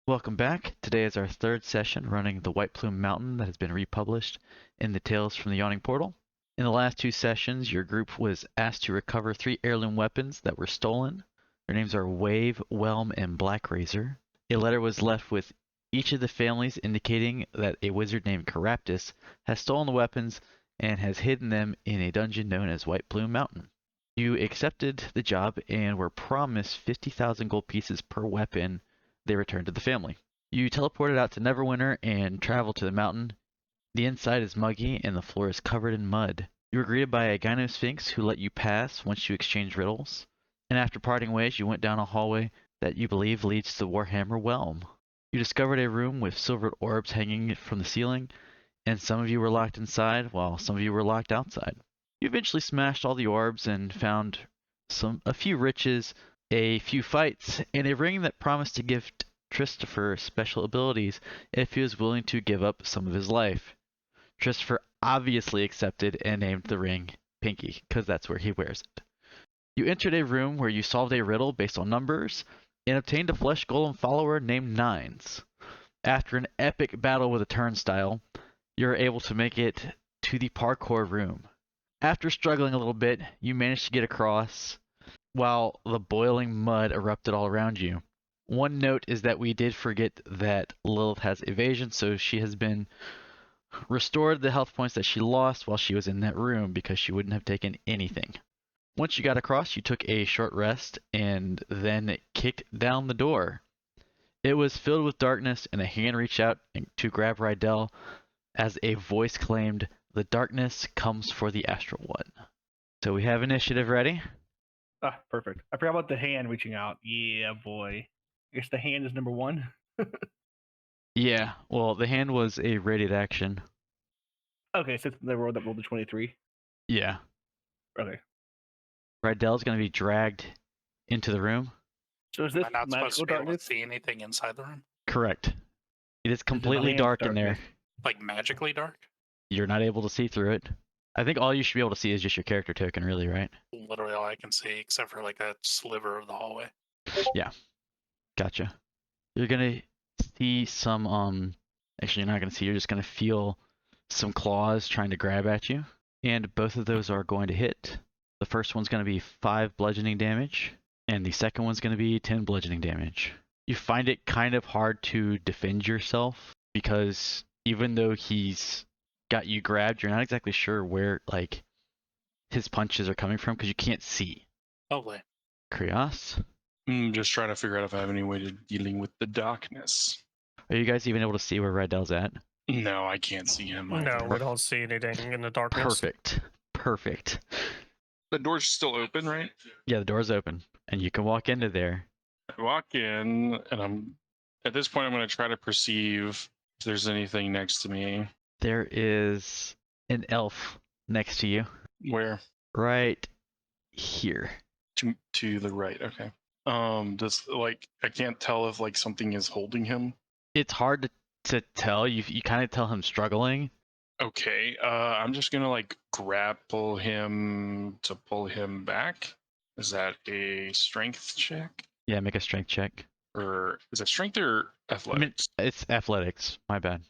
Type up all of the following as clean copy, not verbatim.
Welcome back. Today is our third session running the White Plume Mountain that has been republished in the Tales from the Yawning portal. In the last two sessions, your group was asked to recover 3 heirloom weapons that were stolen. Their names are Wave, Whelm, and Black Razor. A letter was left with each of the families indicating that a wizard named Keraptis has stolen the weapons and has hidden them in a dungeon known as White Plume Mountain. You accepted the job and were promised 50,000 gold pieces per weapon they returned to the family. You teleported out to Neverwinter and traveled to the mountain. The inside is muggy and the floor is covered in mud. You were greeted by a Gyno Sphinx who let you pass once you exchanged riddles. And after parting ways, you went down a hallway that you believe leads to the Warhammer Whelm. You discovered a room with silvered orbs hanging from the ceiling, and some of you were locked inside while some of you were locked outside. You eventually smashed all the orbs and found a few riches, a few fights, and a ring that promised to give Christopher special abilities if he was willing to give up some of his life. Christopher obviously accepted and named the ring Pinky, because that's where he wears it. You entered a room where you solved a riddle based on numbers and obtained a flesh golem follower named Nines. After an epic battle with a turnstile, you're able to make it to the parkour room. After struggling a little bit, you managed to get across while the boiling mud erupted all around you. One note is that we did forget that Lilith has evasion, so she has been restored the health points that she lost while she was in that room because she wouldn't have taken anything. Once you got across, you took a short rest and then kicked down the door. It was filled with darkness, and a hand reached out to grab Rydell as a voice claimed, "The darkness comes for the Astral One." So we have initiative ready. Ah, perfect. I forgot about the hand reaching out. Yeah, boy. I guess the hand is number one. Yeah, well, the hand was a rated action. Okay, since they rolled the 23. Yeah. Okay. Rydell's going to be dragged into the room. So is this Am I not supposed to magical be able to darkness? see anything inside the room? Correct. It is completely hand dark in there. darkness? Like magically dark? You're not able to see through it. I think all you should be able to see is just your character token, really, right? Literally all I can see, except for like a sliver of the hallway. Yeah. Gotcha. You're going to see some, actually, you're not going to see, you're just going to feel some claws trying to grab at you. And both of those are going to hit. The first one's going to be 5 bludgeoning damage, and the second one's going to be 10 bludgeoning damage. You find it kind of hard to defend yourself because even though he's got you grabbed, you're not exactly sure where like his punches are coming from because you can't see. Lovely. Krios, I'm just trying to figure out if I have any way to dealing with the darkness. are you guys even able to see where Rydell's at? No, I can't see him. No, either. we don't see anything in the darkness. Perfect. The door's still open, right? Yeah, the door's open, and you can walk into there. I walk in, and at this point, I'm going to try to perceive if there's anything next to me. There is an elf next to you, Where? right here. To the right. Okay. Does like I can't tell if like something is holding him. It's hard to tell. You kind of tell him struggling. Okay. I'm just gonna like grapple him to pull him back. Is that a strength check? Yeah, make a strength check. Or is it strength or athletics? It's athletics. My bad.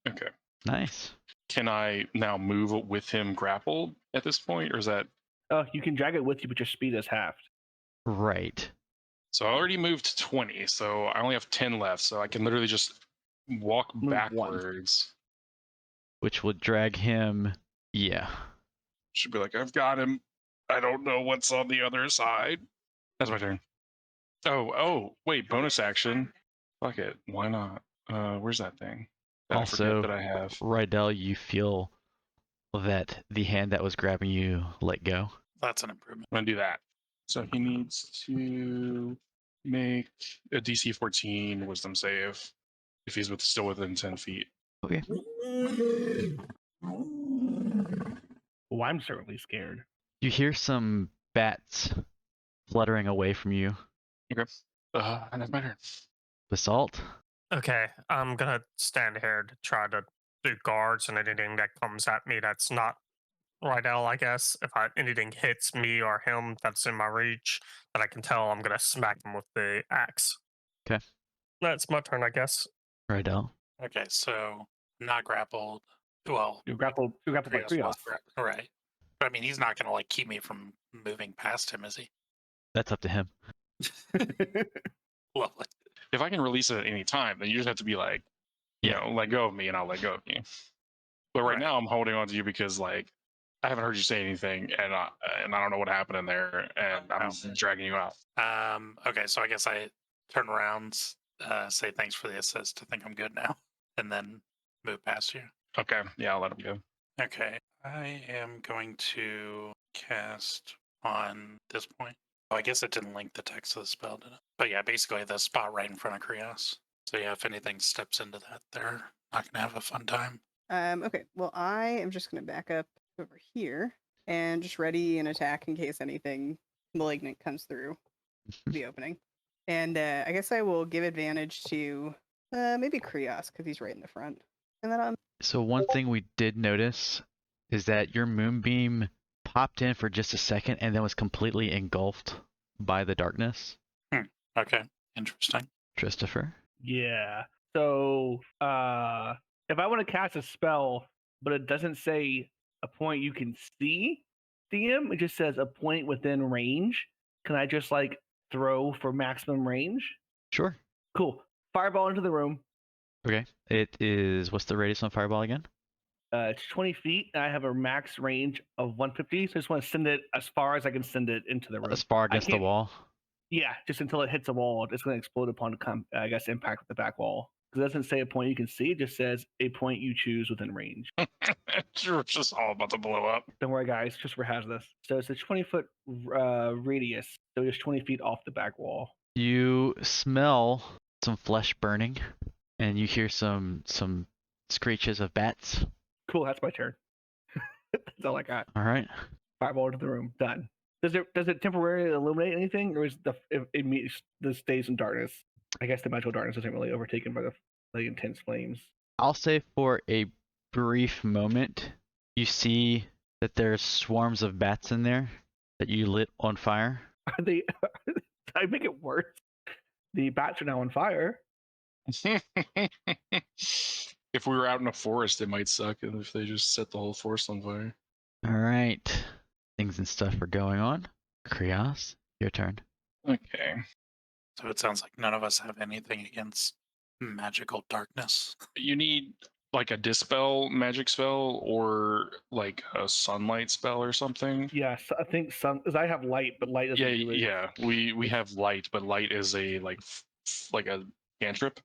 Okay. Nice. Can I now move with him grappled at this point, or is that? Oh, you can drag it with you, but your speed is halved. Right. So I already moved to 20, so I only have 10 left, so I can literally just walk Move backwards. Which would drag him. Yeah. Should be like, I've got him. I don't know what's on the other side. That's my turn. Oh, wait, bonus action. Fuck it. Why not? Where's that thing? That I Also, forget that I have. Rydell, you feel that the hand that was grabbing you let go. That's an improvement. I'm gonna do that. So he needs to make a DC 14 wisdom save if he's still within 10 feet. Okay. Well, I'm certainly scared. You hear some bats fluttering away from you. Okay. And that's my turn. Basalt. Okay, I'm gonna stand here to try to do guards and anything that comes at me that's not Rydell, I guess. If anything hits me or him that's in my reach, that I can tell, I'm gonna smack him with the axe. Okay. That's my turn, I guess. Rydell. Okay, so not grappled. Well, You grappled by Krios was Krios. grappled, right? But I mean, he's not gonna like keep me from moving past him, is he? That's up to him. Lovely. If I can release it at any time, then you just have to be like, you Yeah. know, let go of me and I'll let go of you. But right Right. now I'm holding on to you because like I haven't heard you say anything and I don't know what happened in there and I'm dragging you out. Okay, so I guess I turn around, say thanks for the assist. I think I'm good now, and then move past you. Okay, yeah, I'll let him go. Okay, I am going to cast on this point. Oh, I guess it didn't link the text of the spell, did it? But yeah, basically the spot right in front of Krios. So yeah, if anything steps into that, they're not gonna have a fun time. Okay, well, I am just going to back up over here and just ready an attack in case anything malignant comes through the opening. And I guess I will give advantage to maybe Krios because he's right in the front. And then So one thing we did notice is that your moonbeam popped in for just a second and then was completely engulfed by the darkness. Okay, interesting. Christopher. Yeah. So if I want to cast a spell, but it doesn't say a point you can see DM, it just says a point within range. Can I just like throw for maximum range? Sure. Cool. Fireball into the room. Okay. It is, what's the radius on fireball again? It's 20 feet, and I have a max range of 150. So I just want to send it as far as I can send it into the room. As far against the can't- wall. Yeah, just until it hits a wall. It's going to explode upon, impact with the back wall. Because it doesn't say a point you can see. It just says a point you choose within range. It's just all about to blow up. Don't worry, guys. Christopher has this. So it's a 20-foot radius. So just 20 feet off the back wall. You smell some flesh burning, and you hear some screeches of bats. Cool, that's my turn. That's all I got. All right. Fireball into the room. Done. Does it temporarily illuminate anything, or is this stays in darkness? I guess the magical darkness isn't really overtaken by the intense flames. I'll say for a brief moment, you see that there's swarms of bats in there that you lit on fire. Are they? Did I make it worse? The bats are now on fire. If we were out in a forest, it might suck if they just set the whole forest on fire. All right. Things and stuff are going on. Krios, your turn. Okay. So it sounds like none of us have anything against magical darkness. You need like a dispel magic spell or like a sunlight spell or something. Yes, I think some because I have light, but light doesn't do it. Yeah. We have light, but light is a like a cantrip.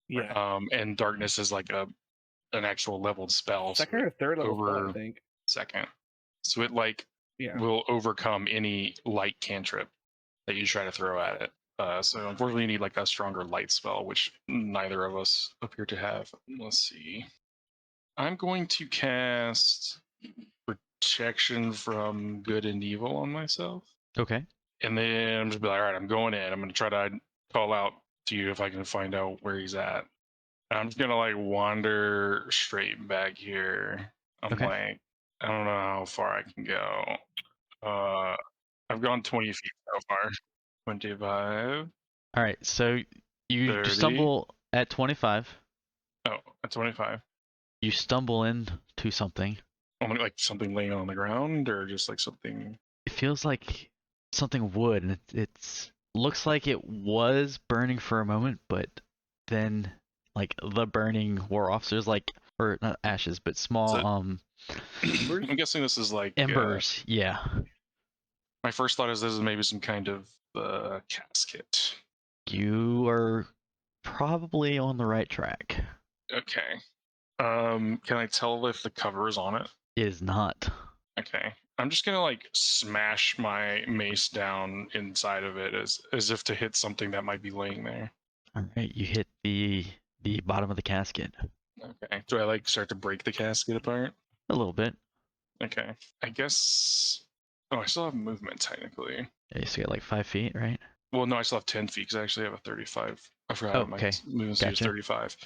Yeah. And darkness is like an actual leveled spell. Second or third level spell, over I think. second. So it like Yeah. will overcome any light cantrip that you try to throw at it. So unfortunately you need like a stronger light spell, which neither of us appear to have. Let's see. I'm going to cast protection from good and evil on myself. Okay. And then I'm just be like, all right, I'm going in. I'm going to try to call out to you if I can find out where he's at. And I'm just going to like wander straight back here. I'm Okay. like, I don't know how far I can go. I've gone 20 feet so far. 25. All right. So you 30. stumble at 25. Oh, at 25. You stumble into something. Like something laying on the ground or just like something. It feels like something wood, and it's looks like it was burning for a moment, but then like the burning wore off. So there's like, or not ashes, but small I'm guessing this is like embers. Yeah. My first thought is this is maybe some kind of casket. You are probably on the right track. Okay. Can I tell if the cover is on it? It is not. Okay. I'm just gonna like smash my mace down inside of it as if to hit something that might be laying there. All right. You hit the bottom of the casket. Okay. Do I like start to break the casket apart? A little bit. Okay. I guess. Oh, I still have movement technically. Yeah, you still got like 5 feet, right? Well, no, I still have 10 feet because I actually have a 35. I forgot Oh, my okay. movement speed is Gotcha. 35.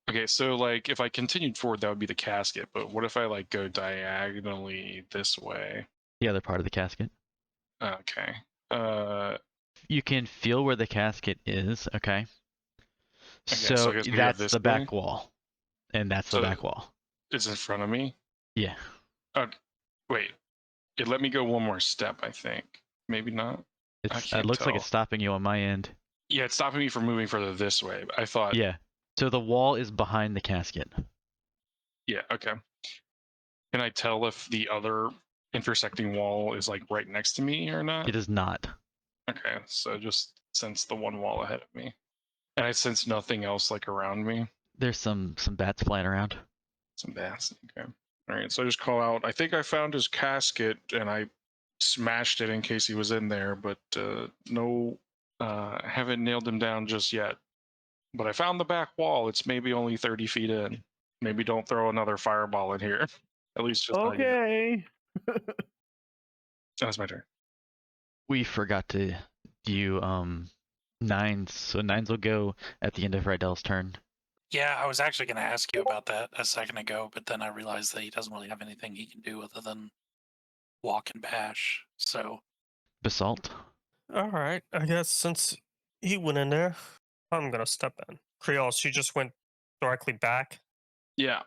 Okay, so like if I continued forward, that would be the casket. But what if I like go diagonally this way? The other part of the casket. Okay. You can feel where the casket is. Okay. so So I guess we go that's this the way? back wall, and that's the So- back wall. It's in front of me. Yeah. Wait, it let me go one more step. I think maybe not. I It can't looks like tell. it's stopping you on my end. Yeah, it's stopping me from moving further this way. I thought. Yeah. So the wall is behind the casket. Yeah. Okay. Can I tell if the other intersecting wall is like right next to me or not? It is not. Okay, so just sense the one wall ahead of me, and I sense nothing else like around me. There's some bats flying around. Some bats. Okay. All right. So I just call out. I think I found his casket, and I smashed it in case he was in there, but no, haven't nailed him down just yet. But I found the back wall. It's maybe only 30 feet in. Maybe don't throw another fireball in here. At least just not yet. Okay. That's my turn. We forgot to do nines, so nines will go at the end of Rydell's turn. Yeah, I was actually going to ask you about that a second ago, but then I realized that he doesn't really have anything he can do other than walk and bash. So, Basalt. All right. I guess since he went in there, I'm gonna step in. Creole, she just went directly back. Yeah.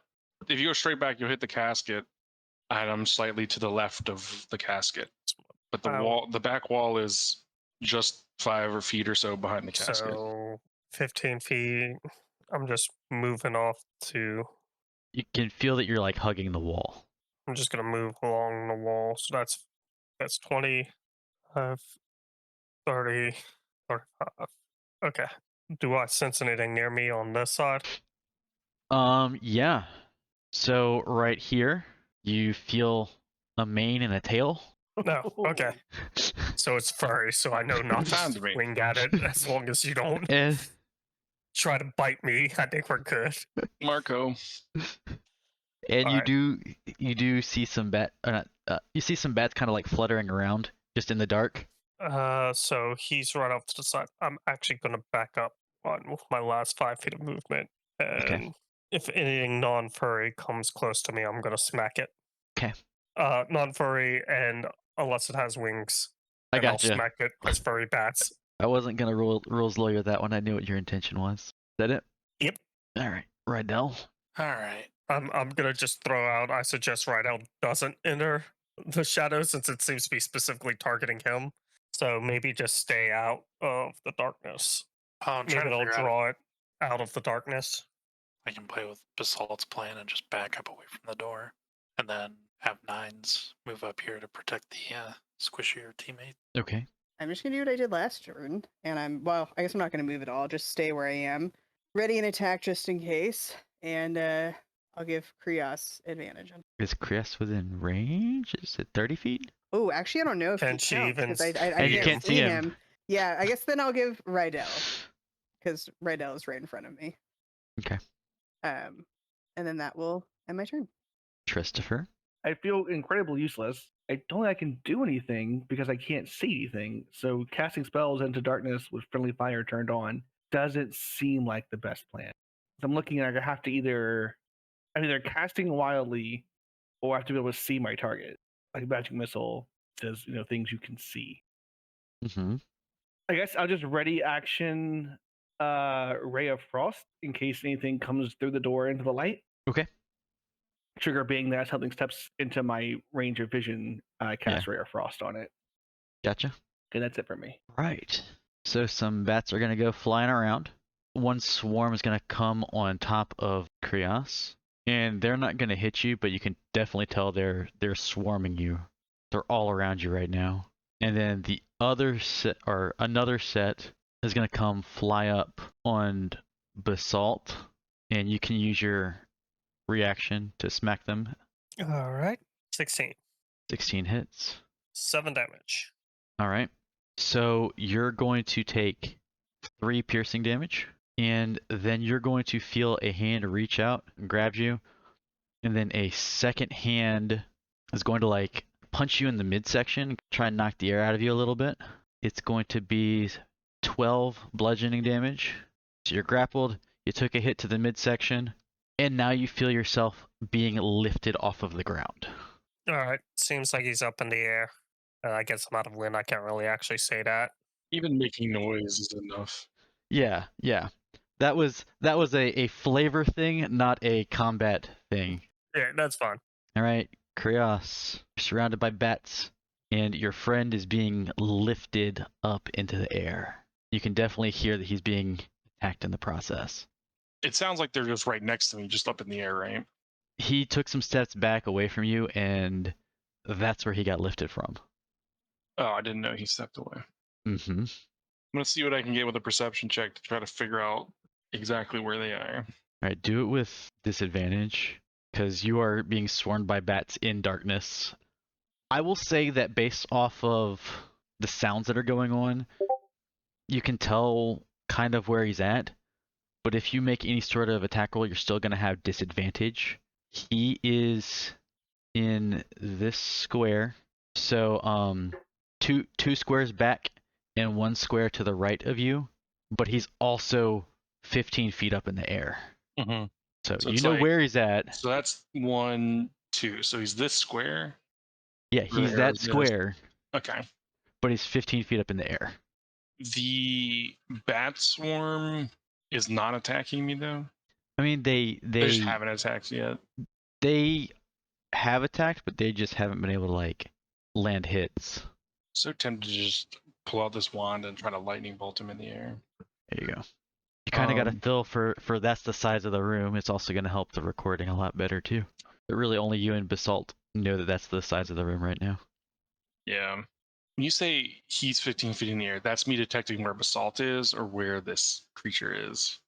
If you go straight back, you'll hit the casket, and I'm slightly to the left of the casket. But the Wow. the back wall is just 5 feet or so behind the casket. So 15 feet. I'm just moving off to. You can feel that you're like hugging the wall. I'm just gonna move along the wall. So that's 20, 30, 35. Okay. Do I sense anything near me on this side? Yeah. So right here, you feel a mane and a tail. No. Okay. So it's furry, so I know not to Found me. swing at it as long as you don't And try to bite me. I think we're good. Marco. you Alright. do see some you see some bats kind of like fluttering around just in the dark. So he's right off to the side. I'm actually gonna back up on my last 5 feet of movement, and if anything non-furry comes close to me, I'm gonna smack it. Okay. Non-furry, and unless it has wings, I and I'll gotcha. smack it as furry bats. I wasn't gonna rules lawyer that one. I knew what your intention was. Is that it? Yep. All right, Rydell. all right. I'm gonna just throw out. I suggest Rydell doesn't enter the shadow since it seems to be specifically targeting him. So maybe just stay out of the darkness. Oh, I'm trying Maybe to they'll figure out draw it out of the darkness. if I can play with Basalt's plan and just back up away from the door, and then have nines move up here to protect the squishier teammate. Okay. I'm just gonna do what I did last turn, and I guess I'm not gonna move at all. Just stay where I am, ready and attack just in case. And I'll give Krios advantage. Is Chris within range? Is it 30 feet? Oh, actually, I don't know if Can he she counts, even 'cause I And you can't see him. Yeah, I guess then I'll give Rydell, because Rydell is right in front of me. Okay. And then that will end my turn. Christopher. I feel incredibly useless. I don't think I can do anything because I can't see anything. So casting spells into darkness with friendly fire turned on doesn't seem like the best plan. So I'm looking at I have to I'm either casting wildly or I have to be able to see my target. Like magic missile does, things you can see. Mm-hmm. I guess I'll just ready action Ray of Frost in case anything comes through the door into the light. Okay. Trigger being that something steps into my range of vision, I cast Ray of Frost on it. Gotcha. Okay, that's it for me. Right. So some bats are gonna go flying around. One swarm is gonna come on top of Krios, and they're not gonna hit you, but you can definitely tell they're swarming you. They're all around you right now. And then the other set or another set is gonna come fly up on Basalt, and you can use your reaction to smack them. All right. 16. 16 hits. 7 damage. All right. So you're going to take 3 piercing damage, and then you're going to feel a hand reach out and grab you, and then a second hand is going to like punch you in the midsection, try and knock the air out of you a little bit. It's going to be 12 bludgeoning damage. So you're grappled, you took a hit to the midsection, and now you feel yourself being lifted off of the ground. All right. Seems like he's up in the air. I guess I'm out of wind. I can't really actually say that. Even making noise is enough. Yeah. That was a flavor thing, not a combat thing. Yeah, that's fine. All right, Krios, you're surrounded by bats, and your friend is being lifted up into the air. You can definitely hear that he's being attacked in the process. It sounds like they're just right next to me, just up in the air, right? He took some steps back away from you, and that's where he got lifted from. Oh, I didn't know he stepped away. Mm-hmm. I'm gonna see what I can get with a perception check to try to figure out exactly where they are. All right, do it with disadvantage, because you are being swarmed by bats in darkness. I will say that based off of the sounds that are going on, you can tell kind of where he's at, but if you make any sort of attack roll, you're still going to have disadvantage. He is in this square, so two squares back and one square to the right of you, but he's also 15 feet up in the air. Mm-hmm. So So you it's know like- where he's at. So that's 1, 2. So he's this square. Yeah, he's that Yes. square, Okay. but he's 15 feet up in the air. The bat swarm is not attacking me though. I mean, they just haven't attacked yet. they have attacked, but they just haven't been able to like land hits. So tempted to just pull out this wand and try to lightning bolt him in the air. There you go. You kind of got to Um, feel for that's the size of the room. It's also going to help the recording a lot better too. But really, only you and Basalt know that that's the size of the room right now. Yeah. When you say he's 15 feet in the air, that's me detecting where Basalt is or where this creature is.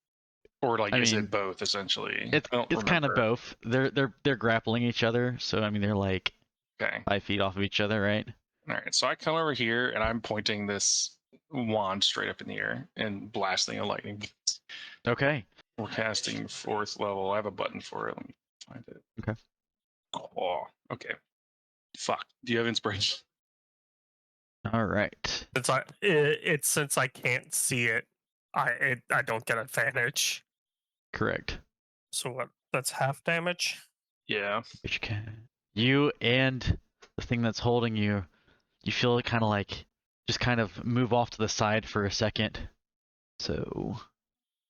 Or like, I is mean, it both essentially? It's I don't kind of remember. both. They're grappling each other, so I mean they're like Okay. 5 feet off of each other, right? All right. So I come over here and I'm pointing this wand straight up in the air and blasting a lightning bolt. Okay. We're casting 4th level. I have a button for it. Let me find it. Okay. Oh, okay. Fuck. Do you have inspiration? All right. Since I can't see it, I don't get advantage. Correct. So what? That's half damage. Yeah. Which can you and the thing that's holding you, you feel it kind of like just kind of move off to the side for a second. So,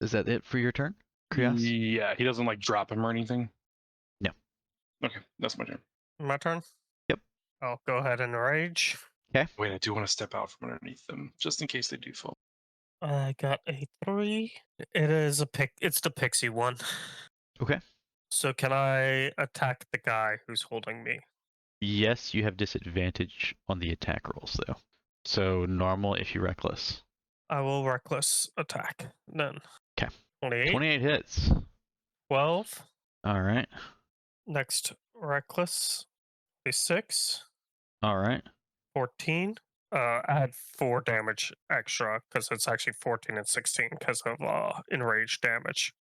is that it for your turn, Krios? Yeah. He doesn't like drop him or anything. No. Okay, that's my turn. My turn. Yep. I'll go ahead and rage. Wait, I do want to step out from underneath them just in case they do fall. I got a 3. It is a pick. It's the pixie one. Okay. So can I attack the guy who's holding me? Yes, you have disadvantage on the attack rolls though. So normal if you reckless. I will reckless attack then. 'Kay. 28. 28 hits. 12. All right. Next reckless is 6. All right. 14. Add 4 damage extra because it's actually 14 and 16 because of enraged damage.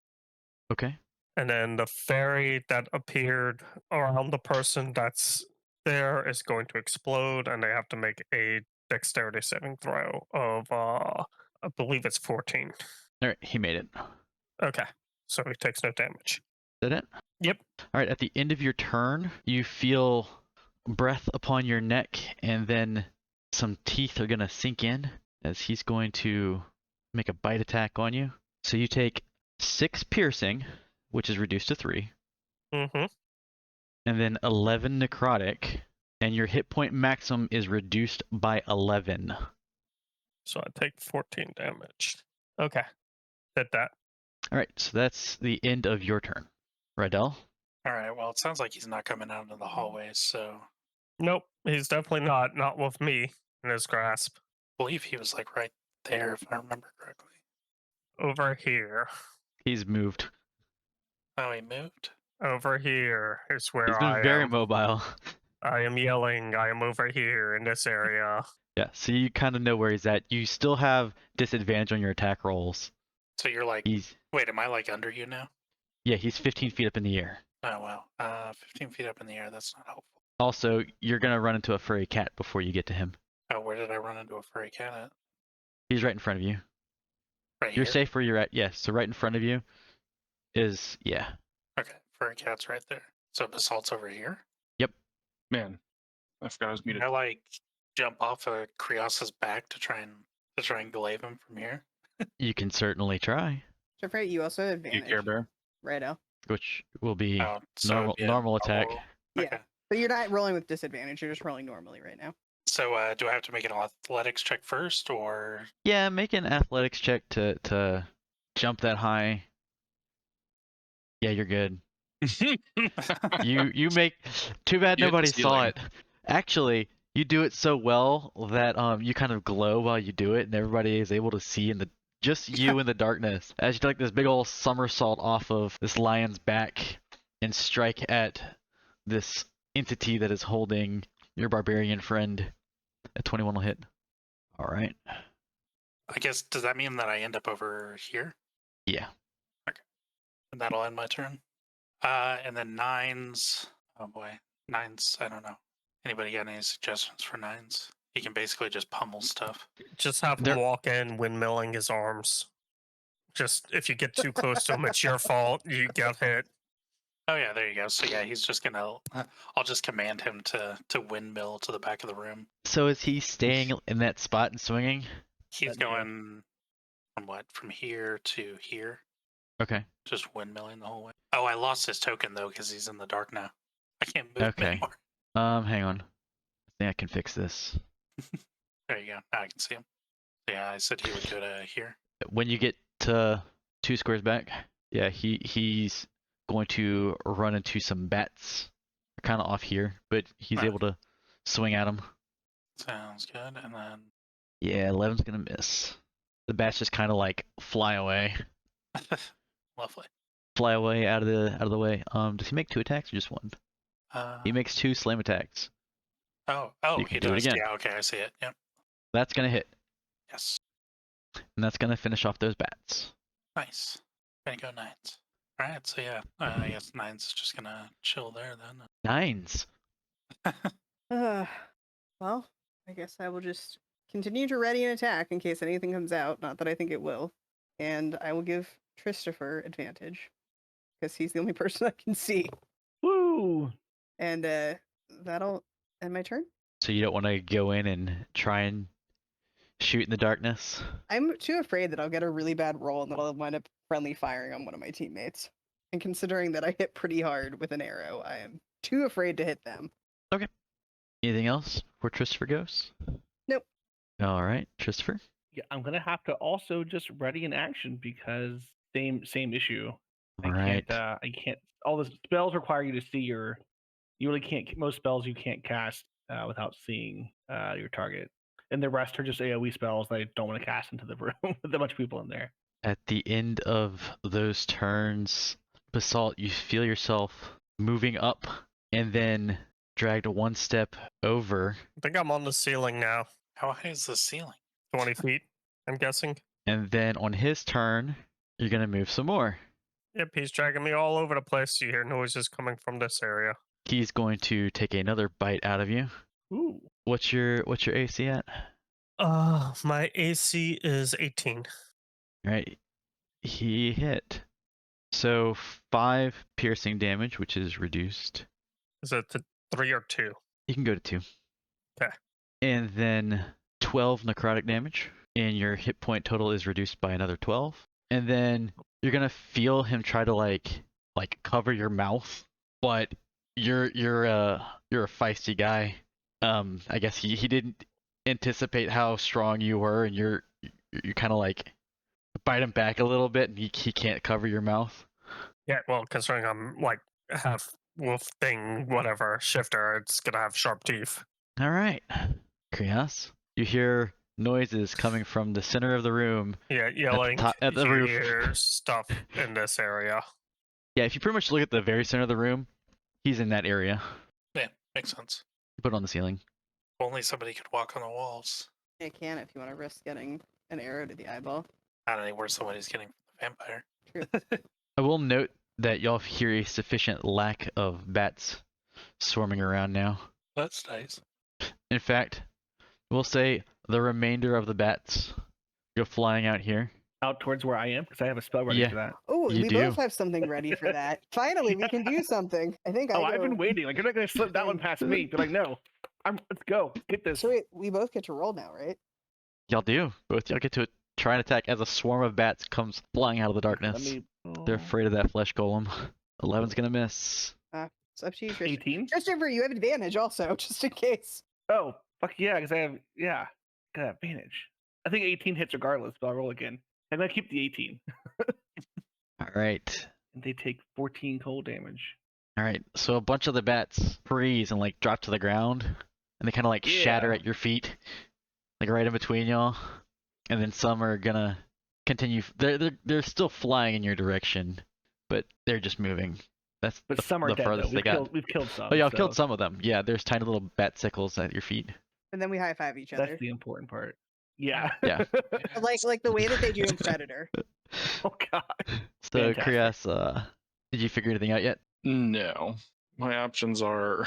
Okay. And then the fairy that appeared around the person that's there is going to explode, and they have to make a dexterity saving throw of, I believe it's 14. All right. He made it. Okay, so he takes no damage. Is that it? Yep. All right. At the end of your turn, you feel breath upon your neck, and then some teeth are going to sink in as he's going to make a bite attack on you. So you take 6 piercing, which is reduced to 3, Mm-hmm. and then 11 necrotic, and your hit point maximum is reduced by 11. So I take 14 damage. Okay, did that. All right. So that's the end of your turn. Rydell? All right. Well, it sounds like he's not coming out into the hallways, so Nope, he's definitely not with me in his grasp. I believe he was like right there, if I remember correctly. Over here. He's moved. Oh, he moved? Over here is where He's been I very am. mobile. I am yelling. I am over here in this area. Yeah, so you kind of know where he's at. You still have disadvantage on your attack rolls. So you're like, He's wait, am I like under you now? Yeah, he's 15 feet up in the air. Oh, wow. 15 feet up in the air, that's not helpful. Also, you're gonna run into a furry cat before you get to him. Oh, where did I run into a furry cat at? He's right in front of you. Right You're here? safe where you're at. Yes, so right in front of you is Okay, furry cat's right there. So Basalt's over here? Man, I forgot I was Can muted. I like jump off of Krios's back to try and glaive him from here? You can certainly try. Right, you also have You advantage. Care Bear. Righto. which will be Oh, so normal yeah, normal attack. roll- Yeah. Okay. But you're not rolling with disadvantage. You're just rolling normally right now. So do I have to make an athletics check first, or Yeah, make an athletics check to jump that high. Yeah, you're good. You make. Too bad You hit the nobody saw ceiling. it. Actually, you do it so well that you kind of glow while you do it, and everybody is able to see in the just you in the darkness as you do like this big old somersault off of this lion's back and strike at this entity that is holding your barbarian friend. A 21 will hit. All right. I guess does that mean that I end up over here? Yeah. And that'll end my turn. And then nines. Oh boy, nines. I don't know. Anybody got any suggestions for nines? He can basically just pummel stuff. Just have him There- walk in, windmilling his arms. Just if you get too close to him, it's your fault. You get hit. Oh yeah, there you go. So yeah, he's just gonna. I'll just command him to windmill to the back of the room. So is he staying in that spot and swinging? He's That'd be- going from what? From here to here. Okay. Just windmilling the whole way. Oh, I lost his token though because he's in the dark now. I can't move him Okay. anymore. Hang on. I think I can fix this. There you go. Now I can see him. Yeah, I said he would go to here. When you get to 2 squares back, yeah, he's going to run into some bats, kind of off here, but he's Right. able to swing at them. Sounds good. And then Yeah, 11's gonna miss. The bats just kind of like fly away lovely. out of the way. Does he make 2 attacks or just 1? He makes 2 slam attacks. Oh, you he can do it does. again. Yeah, okay, I see it. Yep. That's gonna hit, Yes. and that's gonna finish off those bats. Nice. Gonna go nines. All right. So yeah, I guess nines is just gonna chill there then. 9s. Well, I guess I will just continue to ready an attack in case anything comes out. Not that I think it will. And I will give Christopher advantage because he's the only person I can see. Woo! And that'll end my turn. So you don't want to go in and try and shoot in the darkness? I'm too afraid that I'll get a really bad roll and that I'll wind up friendly firing on one of my teammates. And considering that I hit pretty hard with an arrow, I am too afraid to hit them. Anything else where Christopher goes? Nope. All right, Christopher. Yeah, I'm gonna have to also just ready an action because same issue. All right. I can't. All the spells require you to see your. You really can't. Most spells you can't cast without seeing your target, and the rest are just AOE spells that I don't want to cast into the room with a bunch of people in there. At the end of those turns, Basalt, you feel yourself moving up and then dragged 1 step over, I think I'm on the ceiling now. How high is the ceiling? 20 feet, I'm guessing. and then on his turn, you're gonna move some more. Yep, he's dragging me all over the place. You hear noises coming from this area. He's going to take another bite out of you. Ooh. What's your AC at? My AC is 18. Right. He hit. So 5 piercing damage, which is reduced. Is it to 3 or 2? You can go to 2. Okay. And then 12 necrotic damage, and your hit point total is reduced by another 12. And then you're gonna feel him try to like cover your mouth, but you're a feisty guy. I guess he didn't anticipate how strong you were, and you kind of like bite him back a little bit, and he can't cover your mouth. Yeah, well, considering I'm like half wolf thing, whatever, shifter, it's gonna have sharp teeth. All right, Krios, you hear noises coming from the center of the room. Yeah, yelling. at the you roof. hear stuff in this area. Yeah, if you pretty much look at the very center of the room, he's in that area. Yeah, makes sense. Put it on the ceiling. Only somebody could walk on the walls. I can if you want to risk getting an arrow to the eyeball. Not anywhere somebody's getting from the vampire. True. I will note that y'all hear a sufficient lack of bats swarming around now. That's nice. In fact, we'll say the remainder of the bats go flying out here. Out towards where I am because I have a spell ready Yeah. for that. Oh, You we do. both have something ready for that. Finally, we can do something. I think Oh, I I've go... been waiting. Like you're not gonna slip that one past me. They're like, no, let's go. Get this. So wait, we both get to roll now, right? Y'all do. Both y'all get to try and attack as a swarm of bats comes flying out of the Let darkness. me. They're afraid of that flesh golem. 11's gonna miss. It's up to you, Tristan. 18. Christopher, you have advantage also, just in case. Oh, fuck yeah, because I have, got advantage. I think 18 hits regardless, but I'll roll again. I'm going to keep the 18. All right. And they take 14 cold damage. All right. So a bunch of the bats freeze and like drop to the ground, and they kind of like shatter Yeah. at your feet, like right in between y'all. And then some are gonna continue. They're still flying in your direction, but they're just moving. That's But the, some are the dead, though. furthest they got. We've killed some. Oh yeah, I've so killed some of them. Yeah, there's tiny little bat sickles at your feet. And then we high five each other. That's the important part. Yeah. Yeah. Like the way that they do in Predator. Oh, God. So Fantastic. Krios, did you figure anything out yet? No. My options are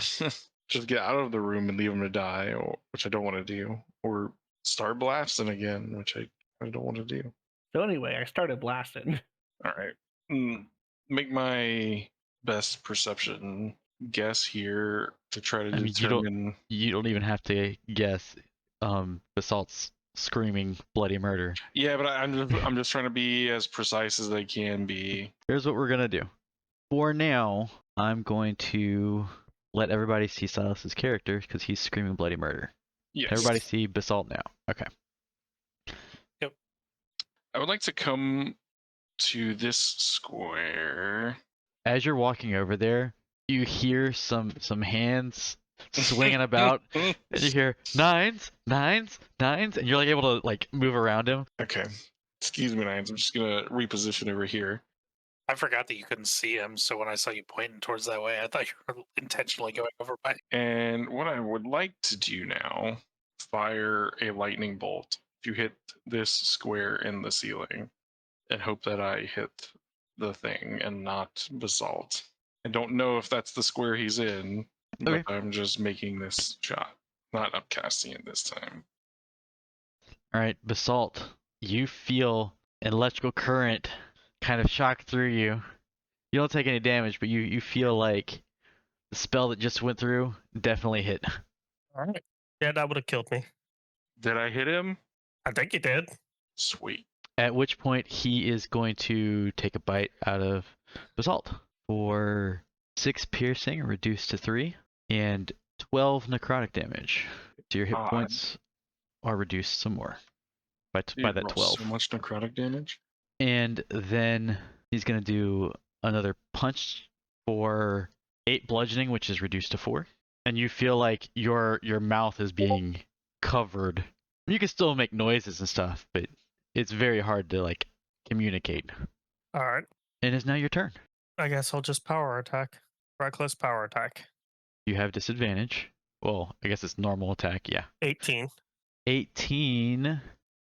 just get out of the room and leave him to die, which I don't want to do, or start blasting again, which I don't want to do. So anyway, I started blasting. All right. Make my best perception guess here to try to I mean, determine. You don't even have to guess. Basalt's screaming bloody murder. Yeah, but I'm just trying to be as precise as I can be. Here's what we're gonna do. For now, I'm going to let everybody see Silas's character because he's screaming bloody murder. Yes. Everybody see Basalt now. Okay. I would like to come to this square. As you're walking over there, you hear some hands swinging about, and you hear nines, and you're like able to like move around him. Okay. Excuse me, Nines. I'm just gonna reposition over here. I forgot that you couldn't see him, so when I saw you pointing towards that way, I thought you were intentionally going over by. And what I would like to do now, fire a lightning bolt to hit this square in the ceiling and hope that I hit the thing and not Basalt. I don't know if that's the square he's in, Okay. but I'm just making this shot, not upcasting it this time. All right, Basalt, you feel an electrical current kind of shock through you. You don't take any damage, but you feel like the spell that just went through definitely hit. All right. Yeah, that would have killed me. Did I hit him? I think you did. Sweet. At which point he is going to take a bite out of Basalt for 6 piercing, reduced to 3, and 12 necrotic damage. So your hit God. points are reduced some more by that roll 12. So much necrotic damage. And then he's going to do another punch for 8 bludgeoning, which is reduced to 4. And you feel like your mouth is being covered. You can still make noises and stuff, but it's very hard to like communicate. All right. And it's now your turn. I guess I'll just power attack. Reckless power attack. You have disadvantage. Well, I guess it's normal attack, yeah. 18. 18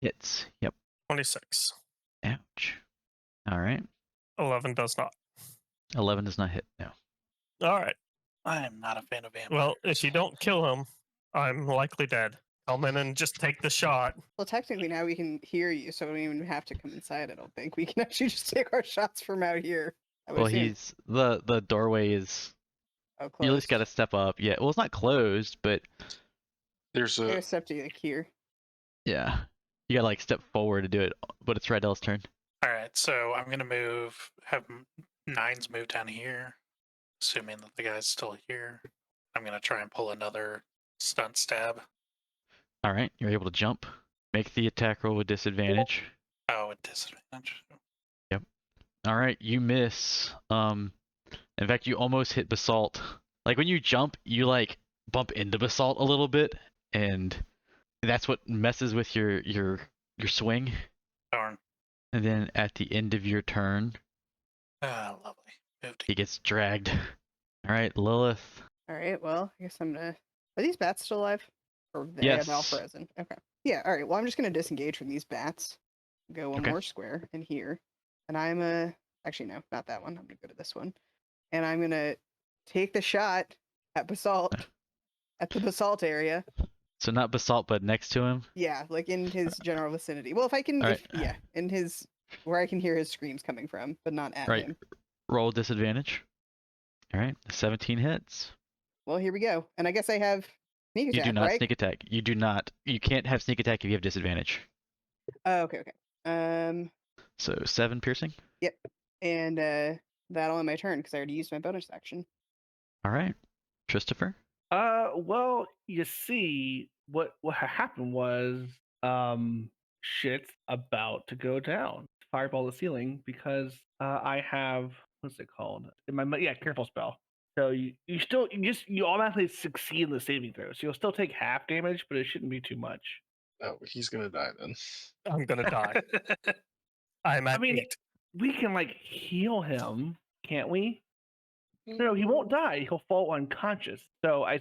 hits. Yep. 26. Ouch. All right. 11 does not. 11 does not hit. No. All right. I am not a fan of vampires. Well, if you don't kill him, I'm likely dead. Come in and just take the shot. Well, technically now we can hear you, so we don't even have to come inside. I don't think we can actually just take our shots from out here. I would Well, assume. he's the doorway is. Oh, You at least got to closed. step up. Yeah. Well, it's not closed, but There's I a gotta step to like here. yeah, you gotta like step forward to do it. But it's Rydell's turn. All right, so I'm gonna have Nines move down here, assuming that the guy's still here. I'm gonna try and pull another stunt stab. All right, you're able to jump. Make the attack roll with disadvantage. Oh, at disadvantage. All right, you miss. In fact, you almost hit Basalt. Like when you jump, you like bump into Basalt a little bit, and that's what messes with your swing. Darn. And then at the end of your turn, Ah, lovely. Moved. he gets dragged. All right, Lilith. All right. Well, I guess I'm gonna. Are these bats still alive? Or they Yes. have Alfrezen? Okay. Yeah. All right. Well, I'm just gonna disengage from these bats. Go one Okay. more square in here, and I'm actually no, not that one. I'm gonna go to this one, and I'm gonna take the shot at Basalt, at the Basalt area. So not Basalt, but next to him. Yeah, like in his general vicinity. Well, if I can, All if, yeah, in his where I can hear his screams coming from, but not at Right. him. Roll disadvantage. All right, 17 hits. Well, here we go. And I guess I have sneak You attack, do not right? sneak attack. You do not. You can't have sneak attack if you have disadvantage. Oh, okay, okay. So 7 piercing. And that'll end my turn because I already used my bonus action. All right. Christopher? Well, you see, what happened was, shit's about to go down. Fireball the ceiling because I have what's it called? Careful spell. So you automatically succeed in the saving throw. So you'll still take half damage, but it shouldn't be too much. Oh, he's gonna die then. I'm gonna die. I'm at I mean, 8. we can like heal him, can't we? No, he won't die. He'll fall unconscious. So I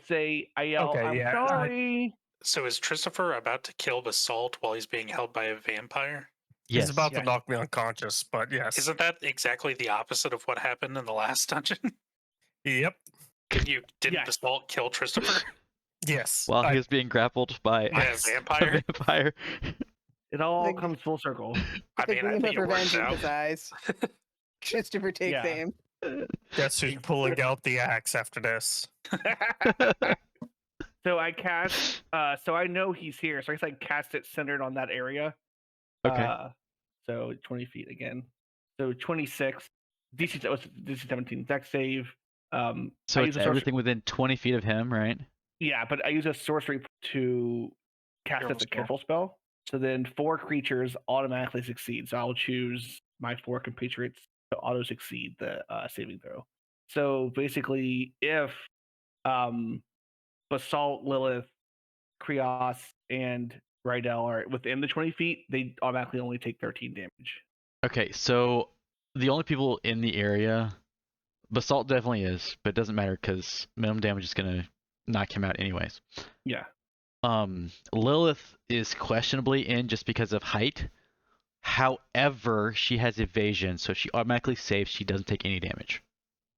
yell, Okay, I'm yeah, sorry. So is Christopher about to kill Basalt while he's being held by a vampire? He's about Yes. to knock me unconscious, but yes. Isn't that exactly the opposite of what happened in the last dungeon? Yep. Didn't Yes. Basalt kill Christopher Yes. While he was being grappled by by a Yes. a vampire? vampire. It all Like- comes full circle. I The mean, I gleam think of it works revenge in out. his eyes. Christopher takes Yeah. aim. Guess who's pulling out the axe after this? So I cast. So I know he's here. So I guess I cast it centered on that area. Okay. So 20 feet again. So 26. DC 17 dex save. So I it's use a sorcery- everything within 20 feet of him, right? Yeah, but I use a sorcery to cast Careful as a spell. careful spell. So then 4 creatures automatically succeed. So I'll choose my 4 compatriots to auto succeed the saving throw. So basically, if Basalt, Lilith, Krios, and Rydell are within the 20 feet, they automatically only take 13 damage. Okay, so the only people in the area, Basalt definitely is, but it doesn't matter because minimum damage is gonna knock him out anyways. Yeah. Lilith is questionably in just because of height. However, she has evasion, so if she automatically saves, she doesn't take any damage.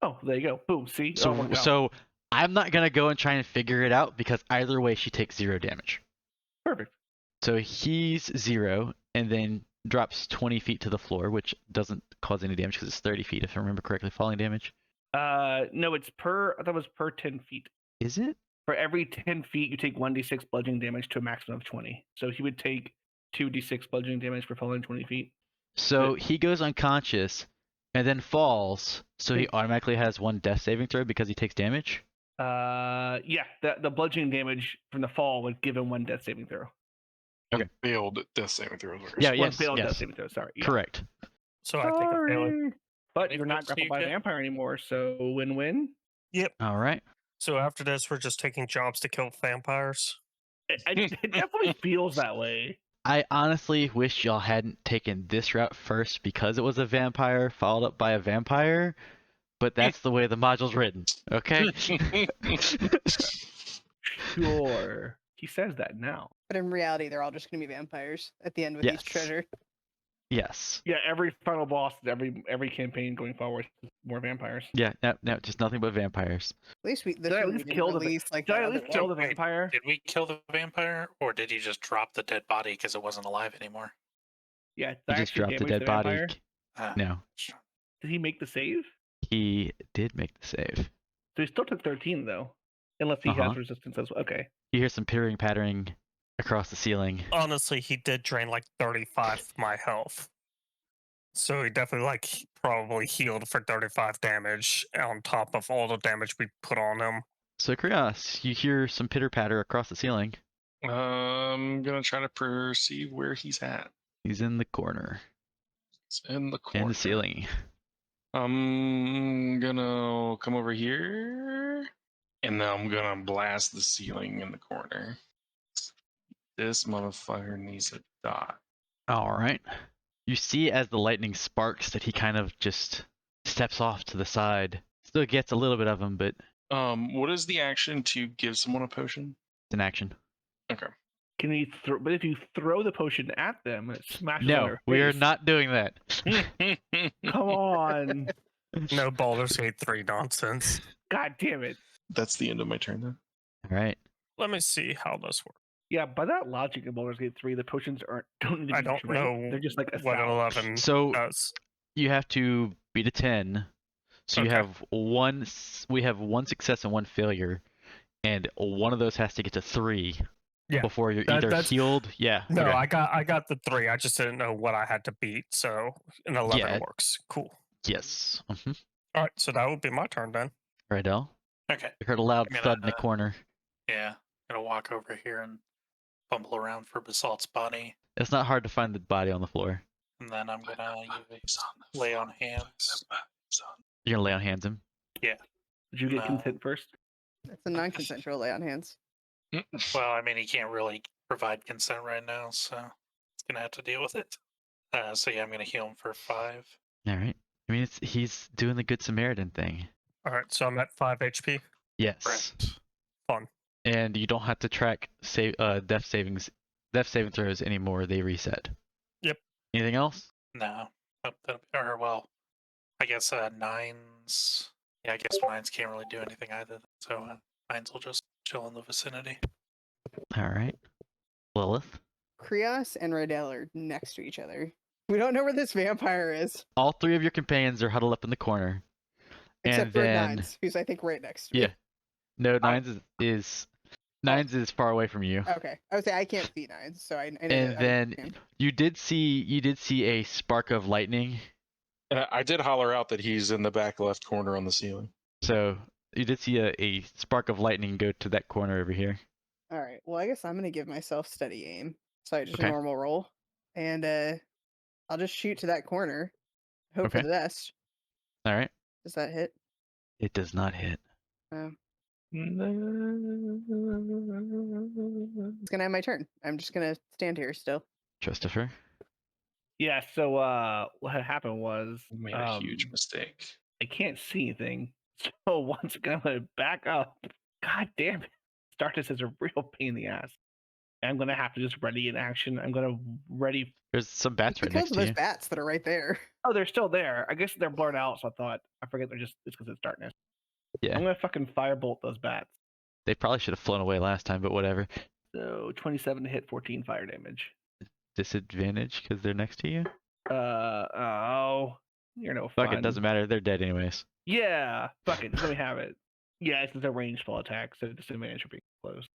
Oh, there you go. Boom. See? It all So, worked out. so I'm not gonna go and try and figure it out because either way, she takes 0 damage. Perfect. So he's 0, and then drops 20 feet to the floor, which doesn't cause any damage because it's 30 feet, if I remember correctly, falling damage. No, it's I thought it was per 10 feet. Is it? For every 10 feet, you take 1d6 bludgeoning damage to a maximum of 20. So he would take 2d6 bludgeoning damage for falling 20 feet. So he goes unconscious and then falls, so he automatically has 1 death saving throw because he takes damage? Yeah, the bludgeoning damage from the fall would give him 1 death saving throw. Okay. Failed death saving throws. Yeah, One yes, failed death yes. saving throw, sorry. Yeah. Correct. So I take a failure. Sorry. But Wait, you're not what, so grappled you by a get- vampire anymore, so win-win. All right. So after this, we're just taking jobs to kill vampires. It definitely feels that way. I honestly wish y'all hadn't taken this route first because it was a vampire followed up by a vampire, but that's the way the module's written, okay? Sure. He says that now. But in reality, they're all just going to be vampires at the end with Yes. each treasure. Yes. Yeah, every final boss, every campaign going forward, is more vampires. Yeah, no, just nothing but vampires. At least Did I at least kill the release like Did I that at other least kill one. the vampire? Did we kill the vampire, or did he just drop the dead body because it wasn't alive anymore? Yeah, He did I just actually dropped the damage dead body. vampire? Ah, No, Did he make the save? he did make the save. So he still took 13 though, unless he Uh-huh. has resistance as well. Okay. You hear some pittering pattering across the ceiling. Honestly, he did drain like 35 of my health. So he definitely probably healed for 35 damage on top of all the damage we put on him. So Krios, you hear some pitter patter across the ceiling. I'm gonna try to perceive where he's at. He's in the corner. It's in the corner. In the ceiling. I'm gonna come over here, and then I'm gonna blast the ceiling in the corner. This motherfucker needs a dot. Alright. You see as the lightning sparks that he kind of just steps off to the side. Still gets a little bit of him, but it's What is the action to give someone a potion? an action. Okay. Can he throw? But if you throw the potion at them, it smashes on No, their we are face. not doing that. Come on! No Baldur's Gate 3 nonsense. God damn it! That's the end of my turn then. Alright. Let me see how this works. Yeah, by that logic in Baldur's Gate 3, the potions don't need to be I don't drank. know They're just like a what salve. 11 So does. you have to beat a 10. So you Okay. have we have 1 success and 1 failure. And one of those has to get to 3 Yeah, before you're that- either that's- healed. Yeah. No, okay. I got the 3. I just didn't know what I had to beat. So an 11 Yeah. works. Cool. Yes. All right, so that would be my turn then. Right, El? Okay. You heard a loud I'm gonna, thud in the corner. Yeah. Gonna walk over here and fumble around for Basalt's body. It's not hard to find the body on the floor. And then I'm gonna lay on hands. You're gonna lay on hands him. Did you get No. consent first? That's a non-consensual lay on hands. Well, I mean, he can't really provide consent right now, so he's gonna have to deal with it. So yeah, I'm gonna heal him for 5. All right. I mean, he's doing the Good Samaritan thing. All right, so I'm at 5 HP. Yes. Correct. Fun. And you don't have to track death saving throws anymore. They reset. Yep. Anything else? No. Or well, I guess 9s. Yeah, I guess 9s can't really do anything either. So 9s will just chill in the vicinity. All right. Lilith. Krios and Rodell are next to each other. We don't know where this vampire is, All 3 of your companions are huddled up in the corner. except And for then Nines, who's I think right next to me. yeah. No, Nines is far away from you. Okay, I would say I can't see Nines, so I know And that I'm then him. you did see a spark of lightning. And I did holler out that he's in the back left corner on the ceiling. So you did see a spark of lightning go to that corner over here. All right. Well, I guess I'm gonna give myself steady aim. So just Okay. a normal roll, and I'll just shoot to that corner. Hope for Okay. the best. All right. Does that hit? It does not hit. Oh. It's gonna have my turn. I'm just gonna stand here still. Christopher. Yeah. So what had happened was We made a huge mistake. I can't see anything. So once again, I'm gonna back up. God damn it! Darkness is a real pain in the ass. And I'm gonna have to just ready in action. I'm gonna ready. There's some bats right Because next of to those you. bats that are right there. Oh, they're still there. I guess they're blurred out. So I forget they're just it's because it's darkness. Yeah. I'm gonna fucking firebolt those bats. They probably should have flown away last time, but whatever. So 27 to hit, 14 fire damage. Disadvantage because they're next to you. Oh, you're no Fuck fun. it, doesn't matter. They're dead anyways. Yeah, fuck it. Just let me have it. Yeah, it's a ranged full attack, so disadvantage for being close.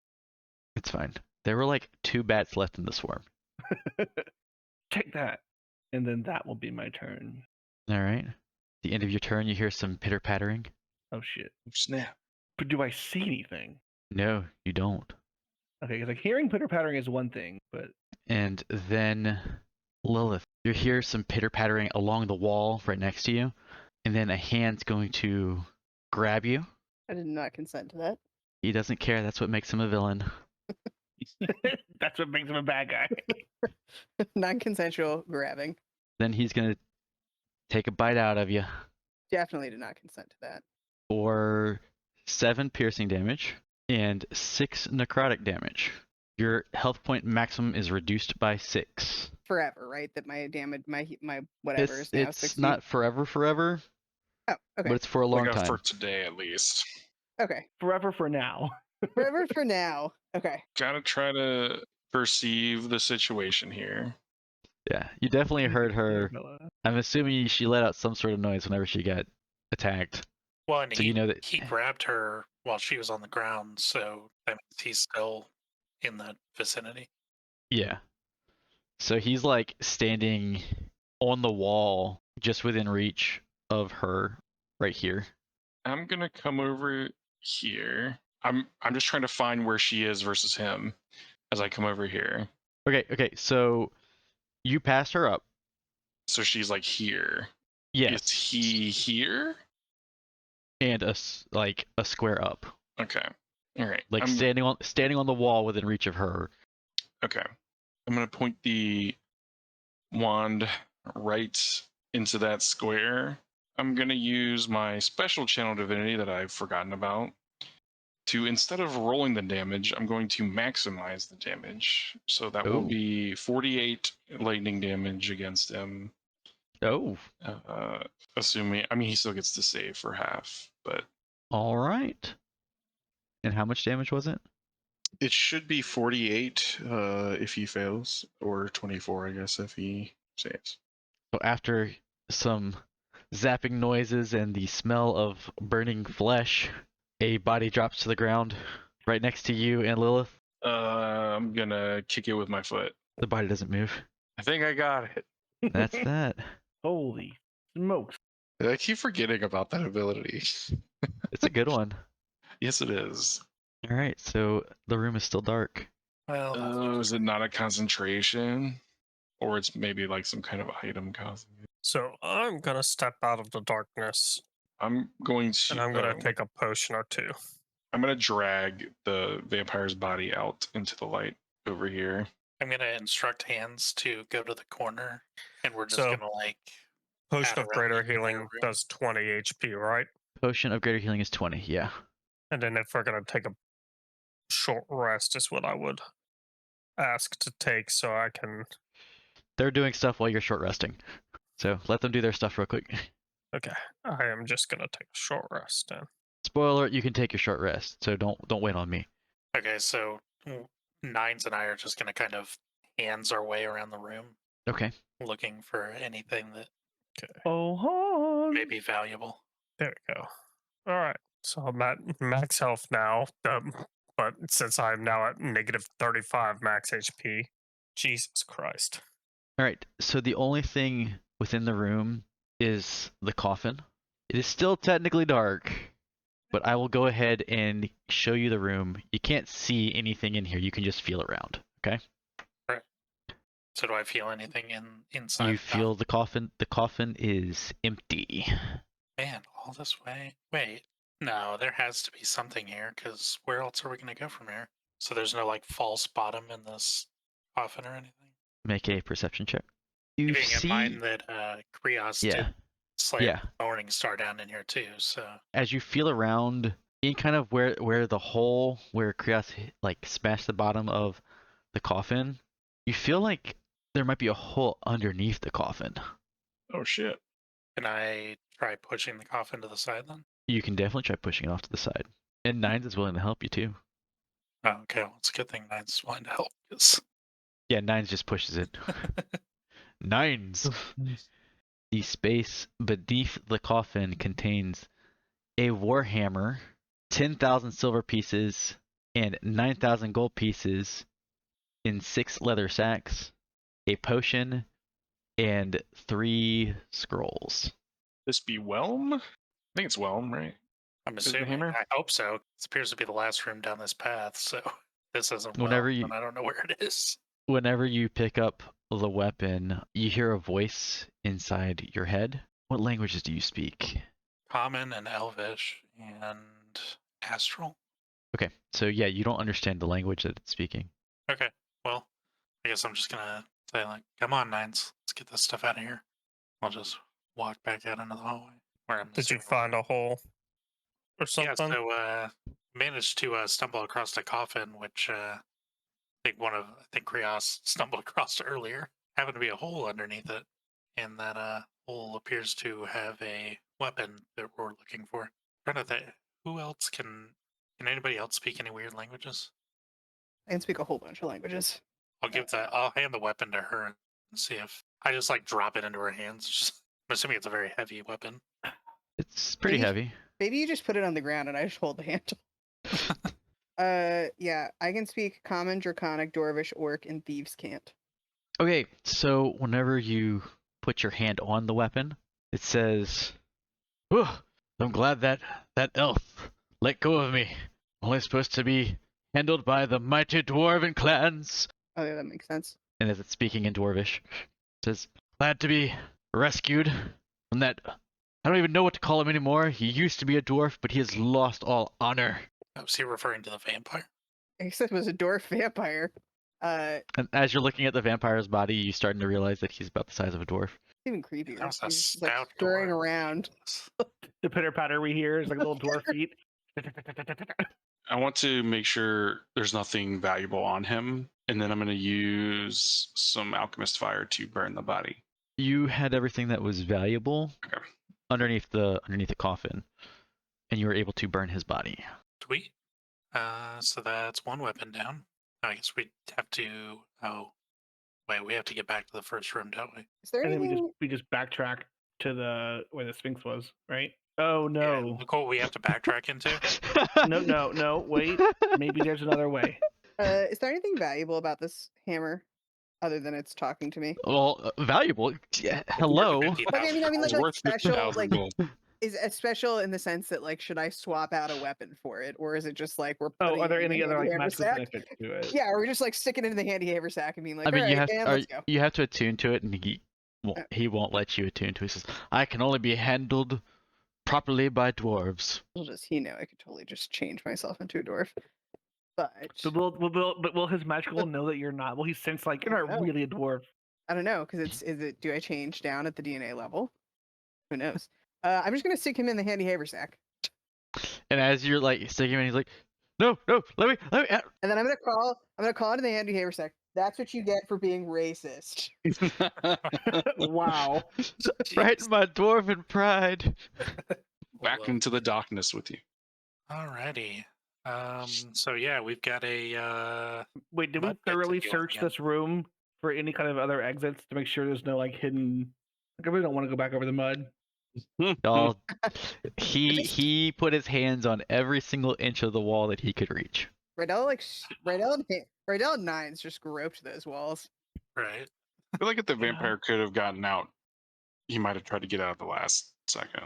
It's fine. There were like 2 bats left in the swarm. Take that, and then that will be my turn. All right. At the end of your turn, you hear some pitter pattering. Oh shit! Snap. But do I see anything? No, you don't. Okay, because like hearing pitter pattering is one thing, but And then Lilith, you hear some pitter pattering along the wall right next to you, and then a hand's going to grab you. I did not consent to that. He doesn't care. That's what makes him a villain. that's what makes him a bad guy. Non-consensual grabbing. Then he's going to take a bite out of you Definitely did not consent to that. for 7 piercing damage and 6 necrotic damage. Your health point maximum is reduced by 6. Forever, right? That my damage, my whatever It's is now 60. not forever, Oh, okay. but it's for a long Like time. for today at least. Okay. Forever for now. Forever for now. Okay. Gotta try to perceive the situation here. Yeah, you definitely heard her. Camilla. I'm assuming she let out some sort of noise whenever she got attacked. Well, and So you know that he grabbed her while she was on the ground, so that means he's still in that vicinity. Yeah. So he's like standing on the wall just within reach of her right here. I'm gonna come over here. I'm just trying to find where she is versus him as I come over here. Okay, so you passed her up. So she's like here. Yes. Is he here? And a square up. Okay. All right. Like I'm, standing on the wall within reach of her. Okay. I'm gonna point the wand right into that square. I'm gonna use my special channel divinity that I've forgotten about to, instead of rolling the damage, I'm going to maximize the damage. So that will Ooh. be 48 lightning damage against him. Oh, Assuming, I mean, he still gets to save for half, but all right. And how much damage was it? it should be 48 if he fails, or 24, I guess, if he saves. So after some zapping noises and the smell of burning flesh, a body drops to the ground right next to you and Lilith. I'm gonna kick it with my foot. The body doesn't move. I think I got it. That's that. Holy smokes. I keep forgetting about that ability. It's a good one. Yes, it is. All right, so the room is still dark. Well, that's Oh, is it not a concentration? Or it's maybe like some kind of item causing it? So I'm gonna step out of the darkness I'm going to. and I'm gonna take a potion or two. I'm gonna drag the vampire's body out into the light over here. I'm gonna instruct Hands to go to the corner, and we're just So- gonna like Potion Add of around greater the entire healing room. does 20 HP, right? Potion of greater healing is 20. Yeah. And then if we're gonna take a short rest is what I would ask to take so I can. They're doing stuff while you're short resting. So let them do their stuff real quick. Okay, I am just gonna take a short rest then. Spoiler alert, you can take your short rest, so don't wait on me. okay. So Nines and I are just gonna kind of hands our way around the room, Okay. looking for anything that Okay, Oh, hon. may be valuable. there we go. All right, so I'm at max health now, but since I'm now at negative 35 max HP, Jesus Christ. All right. So the only thing within the room is the coffin. It is still technically dark, but I will go ahead and show you the room. You can't see anything in here. You can just feel around. Okay. So do I feel anything inside? You the coffin? feel the coffin. The coffin is empty. Man, all this way. Wait, no, there has to be something here, because where else are we gonna go from here? So there's no like false bottom in this coffin or anything. Make a perception check. You Keeping see, in mind that Krios yeah, did slay yeah. a Morning Star down in here too. So As you feel around, in kind of where the hole where Krios like smashed the bottom of the coffin, you feel like there might be a hole underneath the coffin. Oh shit. can I try pushing the coffin to the side then? You can definitely try pushing it off to the side. And Nines is willing to help you too. Oh, okay, well, it's a good thing Nines is willing to help. 'Cause Yeah, Nines just pushes it. Nines! The space beneath the coffin contains a warhammer, 10,000 silver pieces, and 9,000 gold pieces in 6 leather sacks, a potion, and 3 scrolls. This be Whelm? I think it's Whelm, right? I'm Is it assuming. hammer? I hope so. This appears to be the last room down this path. So this isn't Whenever well, you- and I don't know where it is. Whenever you pick up the weapon, you hear a voice inside your head. What languages do you speak? Common and Elvish and Astral. Okay, so yeah, you don't understand the language that it's speaking. Okay, well, I guess I'm just gonna say like, "Come on, Nines, let's get this stuff out of here." I'll just walk back out into the hallway. Where I'm Did you assuming- find a hole or Yeah, something? so managed to stumble across the coffin, which I think Krios stumbled across earlier. Happened to be a hole underneath it, and that hole appears to have a weapon that we're looking for. Trying to think, who else can anybody else speak any weird languages? I can speak a whole bunch of languages. I'll hand the weapon to her and see if I just like drop it into her hands. I'm assuming it's a very heavy weapon. It's pretty Maybe- heavy. Maybe you just put it on the ground and I just hold the handle. Yeah, I can speak Common, Draconic, Dwarvish, Orc, and Thieves can't. Okay, so whenever you put your hand on the weapon, it says, "Oh, I'm glad that elf let go of me. Only supposed to be handled by the mighty dwarven clans." Oh, yeah, that makes sense. And as it's speaking in Dwarvish, it says, "Glad to be rescued from that. I don't even know what to call him anymore. He used to be a dwarf, but he has lost all honor." Was he referring to the vampire? I guess it was a dwarf vampire. And as you're looking at the vampire's body, you're starting to realize that he's about the size of a dwarf. Even creepier. That was a He's just, like stout scurrying dwarf. around. The pitter patter we hear is like little dwarf feet. I want to make sure there's nothing valuable on him, and then I'm going to use some alchemist fire to burn the body. You had everything that was valuable Okay. underneath the coffin, and you were able to burn his body. Sweet. So that's one weapon down. I guess we have to. Oh, wait, we have to get back to the first room, don't we? Is there And then anything? we just backtrack to the where the Sphinx was, right? Oh Yeah, no. look what we have to backtrack into. No, wait. Maybe there's another way. Is there anything valuable about this hammer other than it's talking to me? Well, valuable. Yeah, hello. Like, I mean, It's like worth special, 50,000 like, gold. is it special in the sense that, like, should I swap out a weapon for it, or is it just like we're Oh, putting are there it in any the other like handy hammer magical sack? benefits to it? Yeah, or we just like sticking it in the handy hammer sack and being like, I mean, all you right, have Dan, let's go. you have to attune to it, and he won't let you attune to it. He says, "I can only be handled properly by dwarves." Well, just I could totally just change myself into a dwarf. But But will his magical know that you're not? Will he sense like you're not No. really a dwarf? I don't know, because do I change down at the DNA level? Who knows? I'm just gonna stick him in the handy hammer sack. And as you're like sticking him, in, he's like, "No, no, let me." And then I'm gonna call into the handy hammer sack. That's what you get for being racist. Wow. Right in my dwarven pride. Back into the darkness with you. Alrighty. So yeah, we've got a Wait, did we Mud pit to thoroughly deal with search again. this room for any kind of other exits to make sure there's no like hidden? Like, I really don't want to go back over the mud. Y'all, he put his hands on every single inch of the wall that he could reach. Rydell and Nines just groped those walls. right. I feel like if the Yeah. vampire could have gotten out, he might have tried to get out at the last second.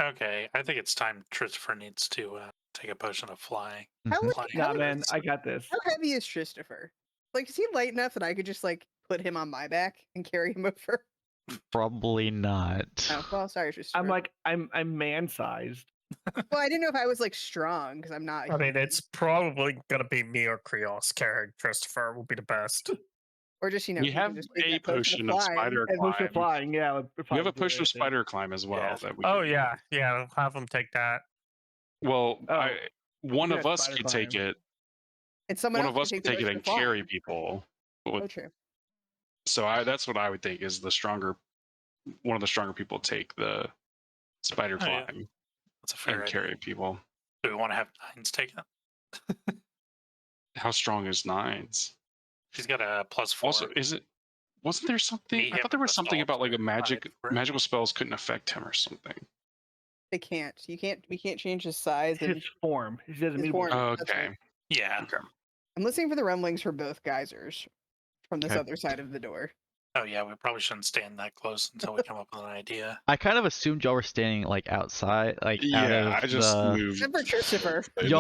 Okay, I think it's time Christopher needs to take a potion of flying. How would- Flying how Nah, would- man, I got this. How heavy is Christopher? Like, is he light enough that I could just like put him on my back and carry him over? Probably not. Oh, well, sorry, Christopher. I'm like I'm man-sized. well, I didn't know if I was like strong because I'm not. I mean, human. it's probably gonna be me or Krios carrying Christopher will be the best. or just We he can have just take a that potion of flying. spider And motion climb. flying, yeah. We have a potion of spider climb as well Yeah. that we. Oh could- yeah, yeah. Have them take that. Well, Oh, one we of got us spider could take climb. it. And someone One else of us can could take it motion and of carry flying. people. Oh, true. So that's what I would think is the stronger. One of the stronger people take the spider Oh, yeah. climb That's a fair and idea. carry people. Do we want to have Nines take it? How strong is Nines? She's got a +4. Also, is it? Wasn't there something? Me I thought hit there was with something assault about like a or magical spells couldn't affect him or something. They can't. We can't change his size. And His form. He doesn't his mean form. Oh, That's okay. right. Yeah. Okay. I'm listening for the rumblings for both geysers from this Okay. other side of the door. Oh yeah, we probably shouldn't stand that close until we come up with an idea. I kind of assumed y'all were standing like outside, like out Yeah, of I just the. moved. Except for Christopher. into the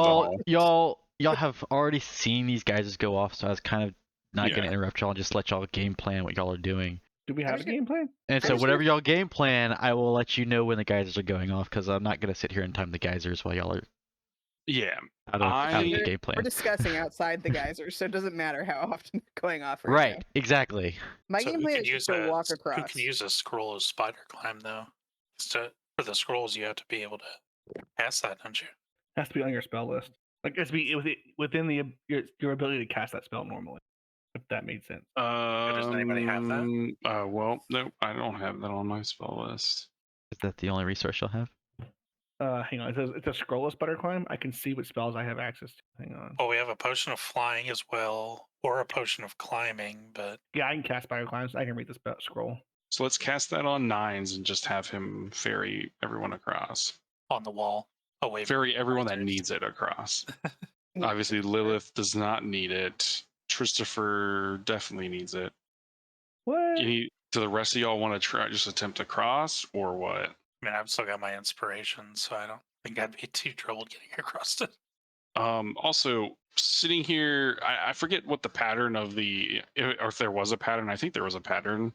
hall. Y'all have already seen these guys go off, so I was kind of not Yeah. gonna interrupt y'all and just let y'all game plan what y'all are doing. Do we I have was a gonna- game plan? And I so was whatever gonna- y'all game plan, I will let you know when the geysers are going off, because I'm not gonna sit here and time the geysers while y'all are Yeah, out of the We're- game plan. We're discussing outside the geysers, so it doesn't matter how often they're going off. Right, now. exactly. My So game who plan can is use just to walk Who across. can use a scroll of spider climb though? For the scrolls, you have to be able to cast that, don't you? Has to be on your spell list. Like it has to be within your ability to cast that spell normally. If that made sense. does anybody have that? Well, no, I don't have that on my spell list. Is that the only resource you'll have? Hang on. It says it's a scroll of spider climb. I can see what spells I have access to. Hang on. Well, we have a potion of flying as well, or a potion of climbing, but Yeah, I can cast spider climbs. I can read the scroll. So let's cast that on Nines and just have him ferry everyone across. on the wall away. Ferry everyone that geysers. needs it across. Obviously, Lilith does not need it. Christopher definitely needs it. What? Do the rest of y'all want to try just attempt to cross or what? I mean, I've still got my inspiration, so I don't think I'd be too troubled getting across it. Also, sitting here, I forget what the pattern of or if there was a pattern. I think there was a pattern.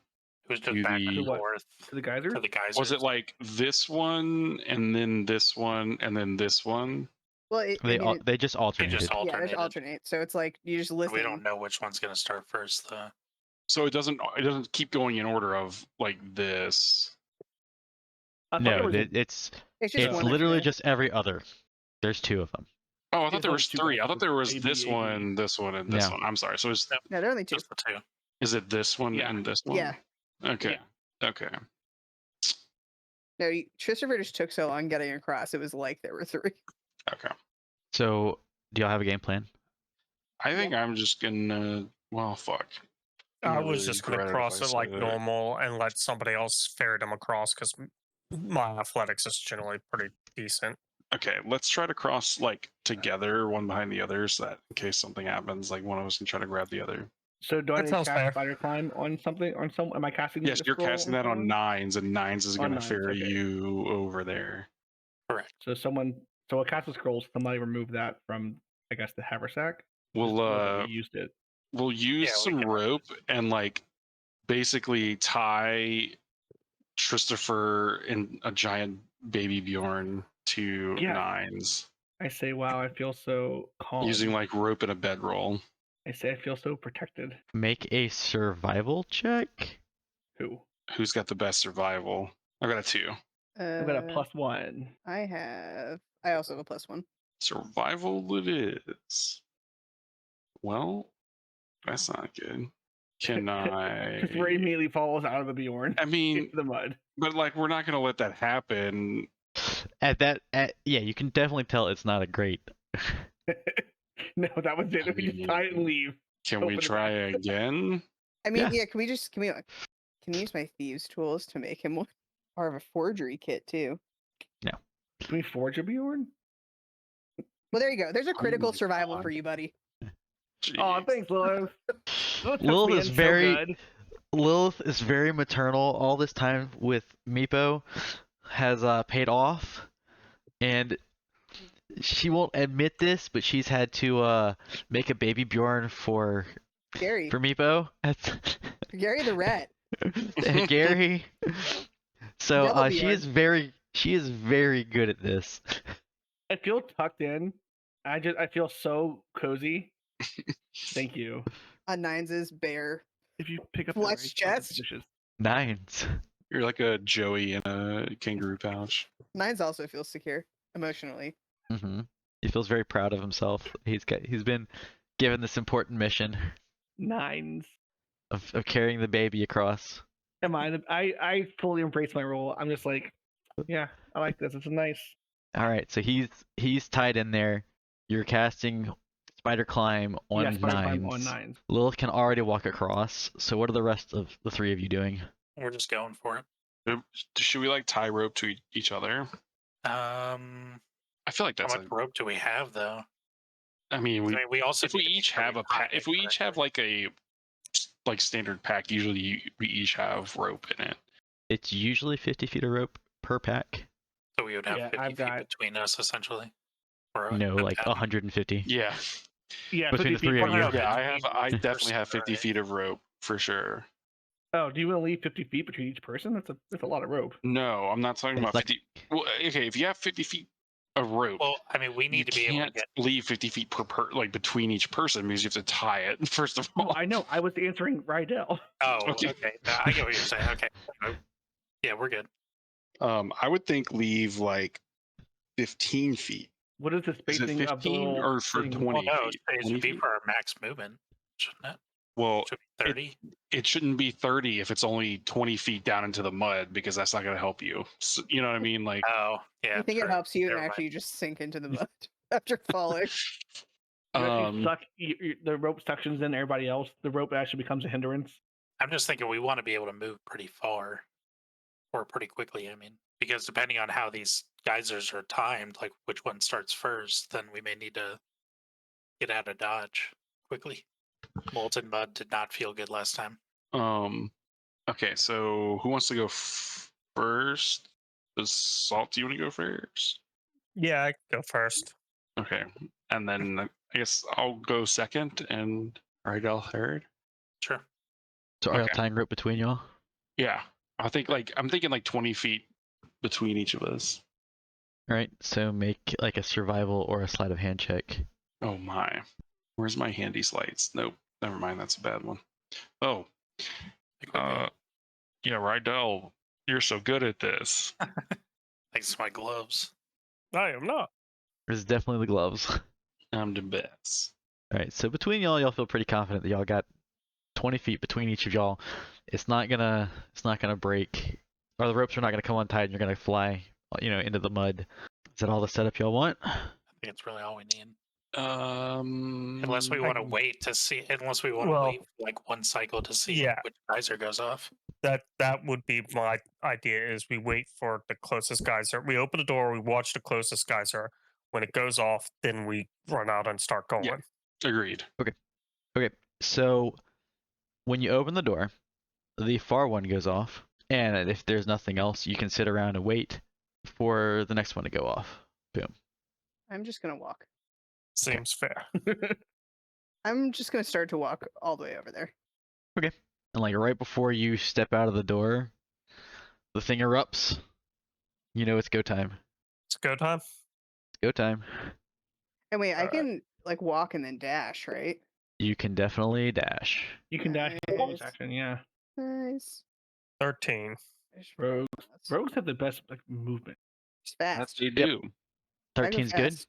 It was just Do back and the- forth To the geysers? to the geysers. Was it like this one and then this one and then this one? Well, They just alternated. just yeah, there's alternated? alternate. So it's like you just listen. We don't know which one's going to start first, though. So it doesn't keep going in order of like this. I thought there No, was a- it's It's one literally after. just every other. There's two of them. Oh, I It's thought there only was two three. I thought there was boxes, this A, B, A, one, B. this one, and this No. one. I'm sorry. So No, there are only two. Just the two. is it this one Yeah. and this one? Yeah. Okay. Okay. No, Christopher just took so long getting across. It was like there were three. Okay. So, do y'all have a game plan? I think I'm just gonna. Well, fuck. I I'm was really just gonna regret cross if I it say like that. normal and let somebody else ferry them across because my athletics is generally pretty decent. Okay, let's try to cross like together, one behind the other, so that in case something happens, like one of us can try to grab the other. So do I That need to sounds cast fair. spider climb on something? On some? Am I casting? Yes, the you're scroll casting that on someone? 9s, and 9s is On gonna 9s, ferry okay. you over there. Correct. So so a cast a scroll. Somebody remove that from, I guess, the haversack. We'll Just look like we used it. we'll use Yeah, we some can- rope and like basically tie Christopher and a giant baby Bjorn to Yeah. 9s I say, wow, I feel so calm. using like rope and a bedroll. I say, I feel so protected. Make a survival check. Who? Who's got the best survival? I've got a 2. I've got a +1. I also have a +1. Survival it is. Well, that's not good. Can I? Christopher immediately falls out of the Bjorn I mean, into the mud. but like we're not gonna let that happen. Yeah, you can definitely tell it's not a great. No, that was it. We just tie it and leave. Can Open we it try back. again? I mean, Yeah. yeah. Can we use my thieves tools to make him one? Or have a forgery kit too. Can we forge a Bjorn? Well, there you go. There's a critical my survival God. for you, buddy. Jeez. Oh, thanks, Lilith. Lilith tucks Lilith me is in so very- good. Lilith is very maternal. All this time with Meepo has paid off, and she won't admit this, but she's had to make a baby Bjorn for Gary. Meepo. That's Gary the rat. and Gary. So Yellow she Bjorn. is very good at this. I feel tucked in. I feel so cozy. Thank you. On 9s bear. If you pick up Flush the right chest? dishes. 9s. You're like a Joey in a kangaroo pouch. 9s also feel secure emotionally. Mm-hmm. He feels very proud of himself. He's been given this important mission 9s. of carrying the baby across. Am I fully embrace my role. I'm just like, yeah, I like this. It's nice. All right, so he's tied in there. You're casting spider climb on Yeah, spider climb 9s. on 9s. Lilith can already walk across. So what are the rest of the 3 of you doing? We're just going for it. Should we like tie rope to each other? How I feel like that's much rope do we have, though? I mean, We also if we need to make each sure have we a pack, tie if we it each have correctly. like a standard pack, usually we each have rope in it. It's usually 50 feet of rope per pack. So we would have Yeah, 50 I've feet got- between us, essentially. Or No, a like pattern. 150. Yeah, Yeah, Between 50 the feet 3 of from you. us. yeah. I Each definitely have person, 50 right? feet of rope for sure. Oh, do you want to leave 50 feet between each person? That's a lot of rope. No, I'm not talking It's about like- 50. Well, okay, if you have 50 feet of rope, Well, I mean, we you need to be able to can't get. leave 50 feet like between each person because you have to tie it first of No, all. I know. I was answering Rydell. Oh, Okay. okay. No, I get what you're saying. Okay. Yeah, we're good. I would think leave like 15 feet. What is the Is it spacing of the 15 little or for thing? 20 Well, no, feet? it 20 should be feet? for our max movement, shouldn't it? Well, Should be 30. it shouldn't be 30 if it's only 20 feet down into the mud because that's not going to help you. So, you know what I mean? Like, Oh, yeah. I think true. it helps you and Never mind. actually you just sink into the mud after falling. You actually suck the rope suctions in everybody else. The rope actually becomes a hindrance. I'm just thinking we want to be able to move pretty far or pretty quickly. I mean, because depending on how these geysers are timed, like which one starts first, then we may need to get out of Dodge quickly. Molten mud did not feel good last time. okay, so who wants to go first? Does Salt, do you want to go first? Yeah, I can go first. Okay, and then I guess I'll go second and Rydell third. Sure. So are y'all Okay. tying rope between y'all? Yeah, I'm thinking like 20 feet between each of us. All right, so make like a survival or a sleight of hand check. Oh my, where's my handy slides? Nope, never mind, that's a bad one. Oh, yeah, Rydell, you're so good at this. Thanks to my gloves. I am not. This is definitely the gloves. I'm the best. All right, so between y'all feel pretty confident that y'all got 20 feet between each of y'all. It's not gonna break, or the ropes are not gonna come untied, and you're gonna fly, into the mud. Is that all the setup y'all want? I think it's really all we need. Um, Unless we want to can- wait to see, unless we want to Well, wait for like one cycle to see yeah. which geyser goes off. That would be my idea. Is we wait for the closest geyser. We open the door. We watch the closest geyser. When it goes off, then we run out and start going. Yeah. Agreed. Okay, so when you open the door, the far one goes off, and if there's nothing else, you can sit around and wait for the next one to go off. Boom. I'm just gonna walk. Seems fair. I'm just gonna start to walk all the way over there. And like right before you step out of the door, the thing erupts. You know it's go time. It's go time. It's go time. And wait, I Alright. can like walk and then dash, right? You can definitely dash. You can dash the bonus Nice. action, yeah. Nice. 13. Rogues. That's Rogues have the best like movement. fast. They do. I go 13's good. fast.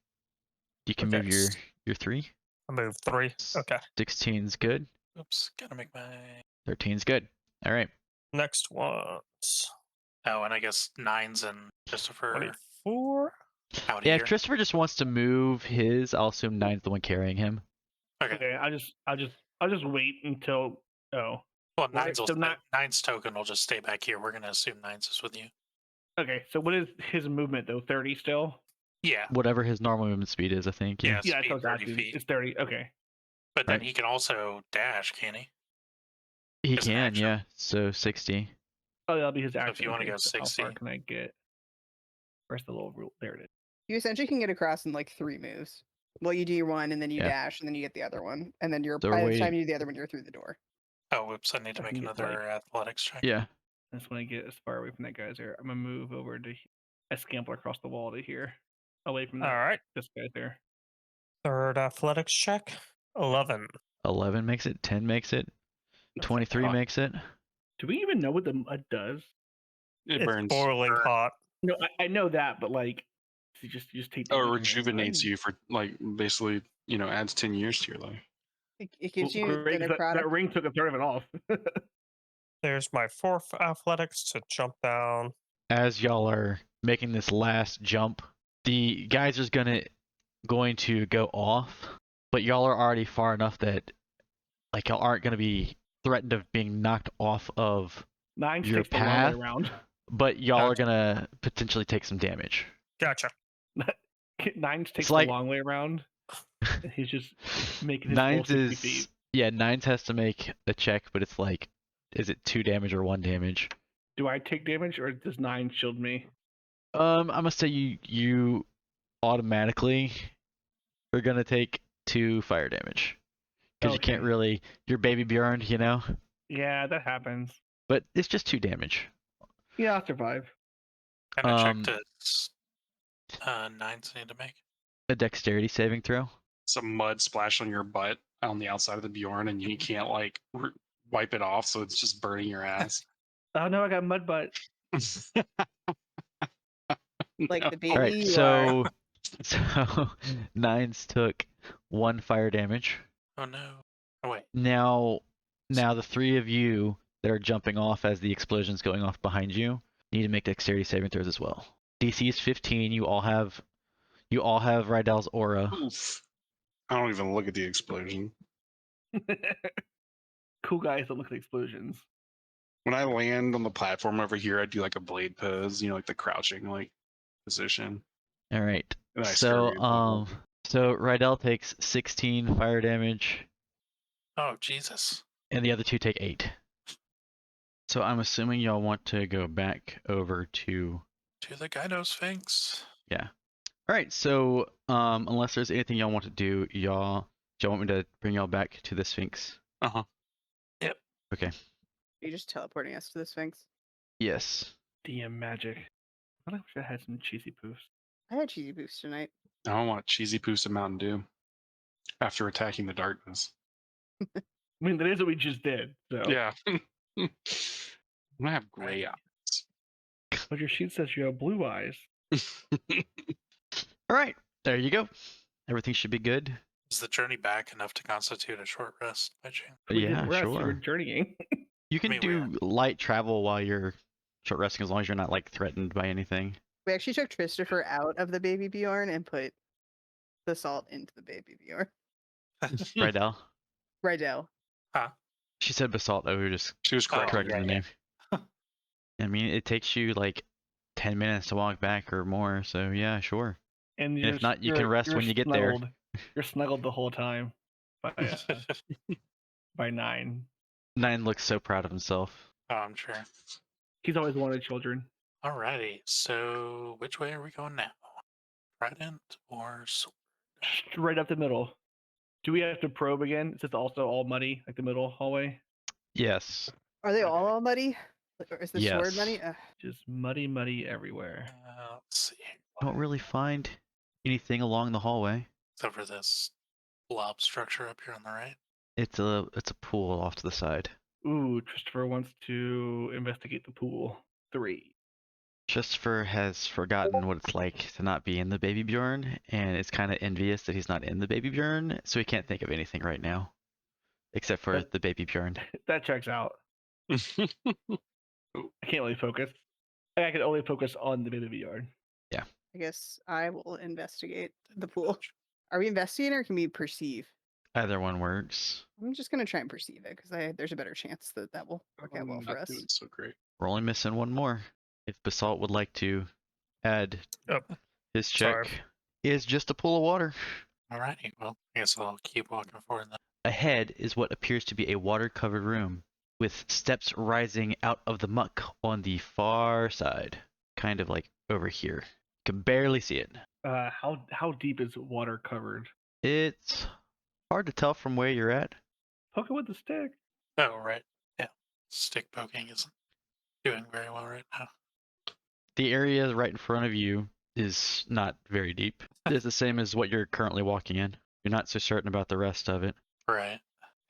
You can Okay, move your 3. I moved 3. Okay. 16's good. Oops, gotta make my. 13's good. All right. Next one's Oh, and I guess 9's and Christopher 24. out Yeah, here. if Christopher just wants to move his, I'll assume 9's the one carrying him. Okay. Okay, I'll just wait until Well, Right, 9's, so not- 9's token will just stay back here. We're gonna assume 9's is with you. okay. So what is his movement though? 30 still? Yeah. Whatever his normal movement speed is, I think. Yeah. Yeah. Yeah, Speed so it's 30 asking. feet. It's 30. Okay. But then Right. he can also dash, can he? He As an can, action. yeah. So 60. Oh, that'll be his if action. you wanna okay, go so how far 60. can I get? Where's the little rule? There it is. You essentially can get across in like 3 moves. Well, you do your one, and then you Yeah. dash, and then you get the other one, and then you're So by the wait. time you do the other one, you're through the door. Oh, whoops! I need to I make can get, another athletics check. Yeah. I just want to get as far away from that geyser. I'm gonna move over to. I scamper across the wall to here, away from that. All right. This guy there. Third athletics check. 11. 11 makes it. 10 makes it. That's 23 hot. makes it. Do we even know what the mud does? It It's burns. boiling Burn. hot. No, I know that, but like, you just take. the Oh, it heat from the rejuvenates inside. you for like basically, adds 10 years to your life. It gives Well, you great, the 'cause that necrotic. ring took a third of it off. There's my 4th athletics to jump down. As y'all are making this last jump, the geyser's going to go off, but y'all are already far enough that like y'all aren't gonna be threatened of being knocked off of 9 your takes the long way path, around. but y'all are Gotcha. gonna potentially take some damage. Gotcha. 9 takes like- the long way around. And he's just making his full 9's 60 is feet. yeah, 9's has to make a check, but it's like, is it 2 damage or 1 damage? Do I take damage or does 9 shield me? I'm gonna say you automatically are gonna take 2 fire damage because you can't Okay. really. You're baby Bjorn, Yeah, that happens. but it's just 2 damage. Yeah, I'll survive. And a check Um, does 9's need to make. A dexterity saving throw. Some mud splashed on your butt on the outside of the Bjorn, and you can't like wipe it off, so it's just burning your ass. Oh no, I got mud butt. Like No. the baby All right, you are. so 9's took 1 fire damage. Oh no. Oh wait. Now the 3 of you that are jumping off as the explosion's going off behind you need to make dexterity saving throws as well. DC is 15. You all have Rydell's aura. Oof. I don't even look at the explosion. Cool guys don't look at explosions. When I land on the platform over here, I do like a blade pose, like the crouching like position. All right. And I So scurry along. so Rydell takes 16 fire damage, Oh Jesus. and the other 2 take 8. So I'm assuming y'all want to go back over to. To the Gyno Sphinx. All right. So unless there's anything y'all want to do, do y'all want me to bring y'all back to the Sphinx? Uh-huh. Yep. Okay. Are you just teleporting us to the Sphinx? Yes. DM magic. I wish I had some cheesy poofs. I had cheesy boost tonight. I don't want cheesy poos and Mountain Dew after attacking the darkness. I mean, that is what we just did. So Yeah. I'm gonna have gray But your sheet says you have blue eyes. eyes. All right. There you go. Everything should be good. Is the journey back enough to constitute a short rest by chance? We Yeah, did rest, we were sure. journeying. You can mean, we do light travel while you're short resting as long as you're not like threatened by anything. We actually took Christopher out of the baby Bjorn and put the salt into the baby Bjorn. Rydell. Rydell. She said basalt. Oh, we were just She was correct. correcting yeah, the yeah. name. I mean, it takes you like 10 minutes to walk back or more, so yeah, sure. And if not, you can rest you're when you get there. snuggled. You're snuggled the whole time by 9. 9 looks so proud of himself. Oh, I'm sure. He's always wanted children. Alrighty, so which way are we going now? Trident or sword? Right up the middle. Do we have to probe again? Is it also all muddy, like the middle hallway? Yes. Are they Okay. all muddy? Or is the sword Yes. muddy? Just muddy everywhere. Let's see. Don't really find anything along the hallway. Except for this blob structure up here on the right. It's a pool off to the side. Ooh, Christopher wants to investigate the pool. 3. Christopher has forgotten what it's like to not be in the Baby Bjorn, and is kind of envious that he's not in the Baby Bjorn, so he can't think of anything right now, except for That- the Baby Bjorn. That checks out. I can't really focus. I can only focus on the baby yard. I guess I will investigate the pool. Are we investigating or can we perceive? Either one works. I'm just gonna try and perceive it because there's a better chance that will work out well I'm for not us. doing so great. We're only missing one more. If Basalt would like to add his check, Sorry. is just a pool of water. Alrighty, well, I guess I'll keep walking forward then. Ahead is what appears to be a water-covered room, with steps rising out of the muck on the far side, kind of like over here. You can barely see it. How deep is water covered? It's hard to tell from where you're at. Poke it with the stick. Oh, right. Yeah. Stick poking isn't doing very well right now. The area right in front of you is not very deep. It's the same as what you're currently walking in. You're not so certain about the rest of it. Right.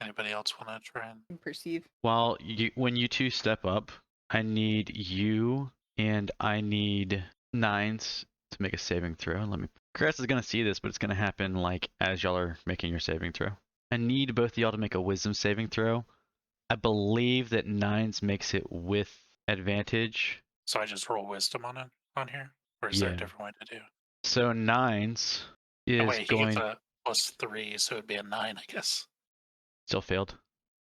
Anybody else want to try and... Perceive. When you two step up, I need you and I need 9s to make a saving throw. Grass is gonna see this, but it's gonna happen like as y'all are making your saving throw. I need both of y'all to make a wisdom saving throw. I believe that 9s makes it with advantage. So I just roll wisdom on it on here? Or is there a Yeah. different way to do it? So 9s is Oh, wait, he going gets a +3, so it'd be a 9, I guess. still failed.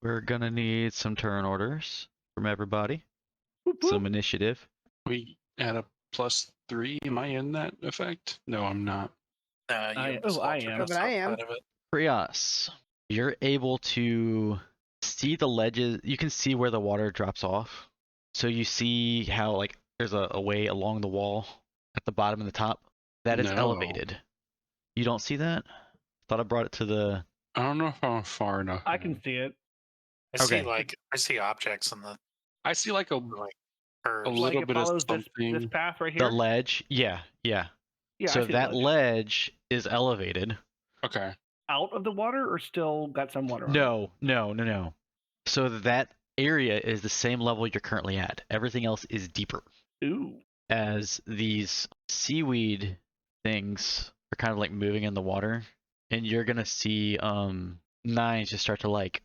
We're gonna need some turn orders from everybody. Boop, boop. Some initiative. We add a +3. Am I in that effect? No, I'm not. You I am. But I am. Of it. Prios, you're able to see the ledges. You can see where the water drops off. So you see how like there's a way along the wall at the bottom and the top that is No. elevated. You don't see that? Thought I brought it to the. I don't know if I'm far enough. I can see it. I see objects in the I see like a curves. A Like little it bit of follows this something. path right The here. ledge. Yeah. Yeah. I So see the that ledge. ledge is elevated. Okay. Out of the water or still got some water on it? No. So that area is the same level you're currently at. Everything else is deeper. Ooh. As these seaweed things are kind of like moving in the water, and you're gonna see 9s just start to like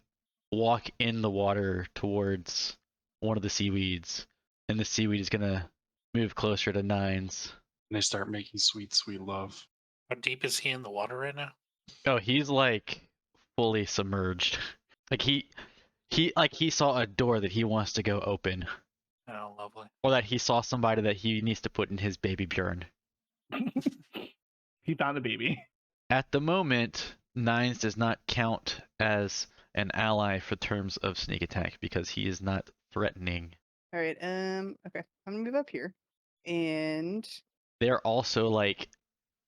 walk in the water towards one of the seaweeds, and the seaweed is gonna move closer to 9s. And they start making sweet, sweet love. How deep is he in the water right now? Oh, he's like fully submerged. Like he saw a door that he wants to go open, Oh, lovely. or that he saw somebody that he needs to put in his baby Bjorn. He found a baby. At the moment, 9s does not count as an ally for terms of sneak attack because he is not threatening. All right. Okay. I'm gonna move up here, and They're also like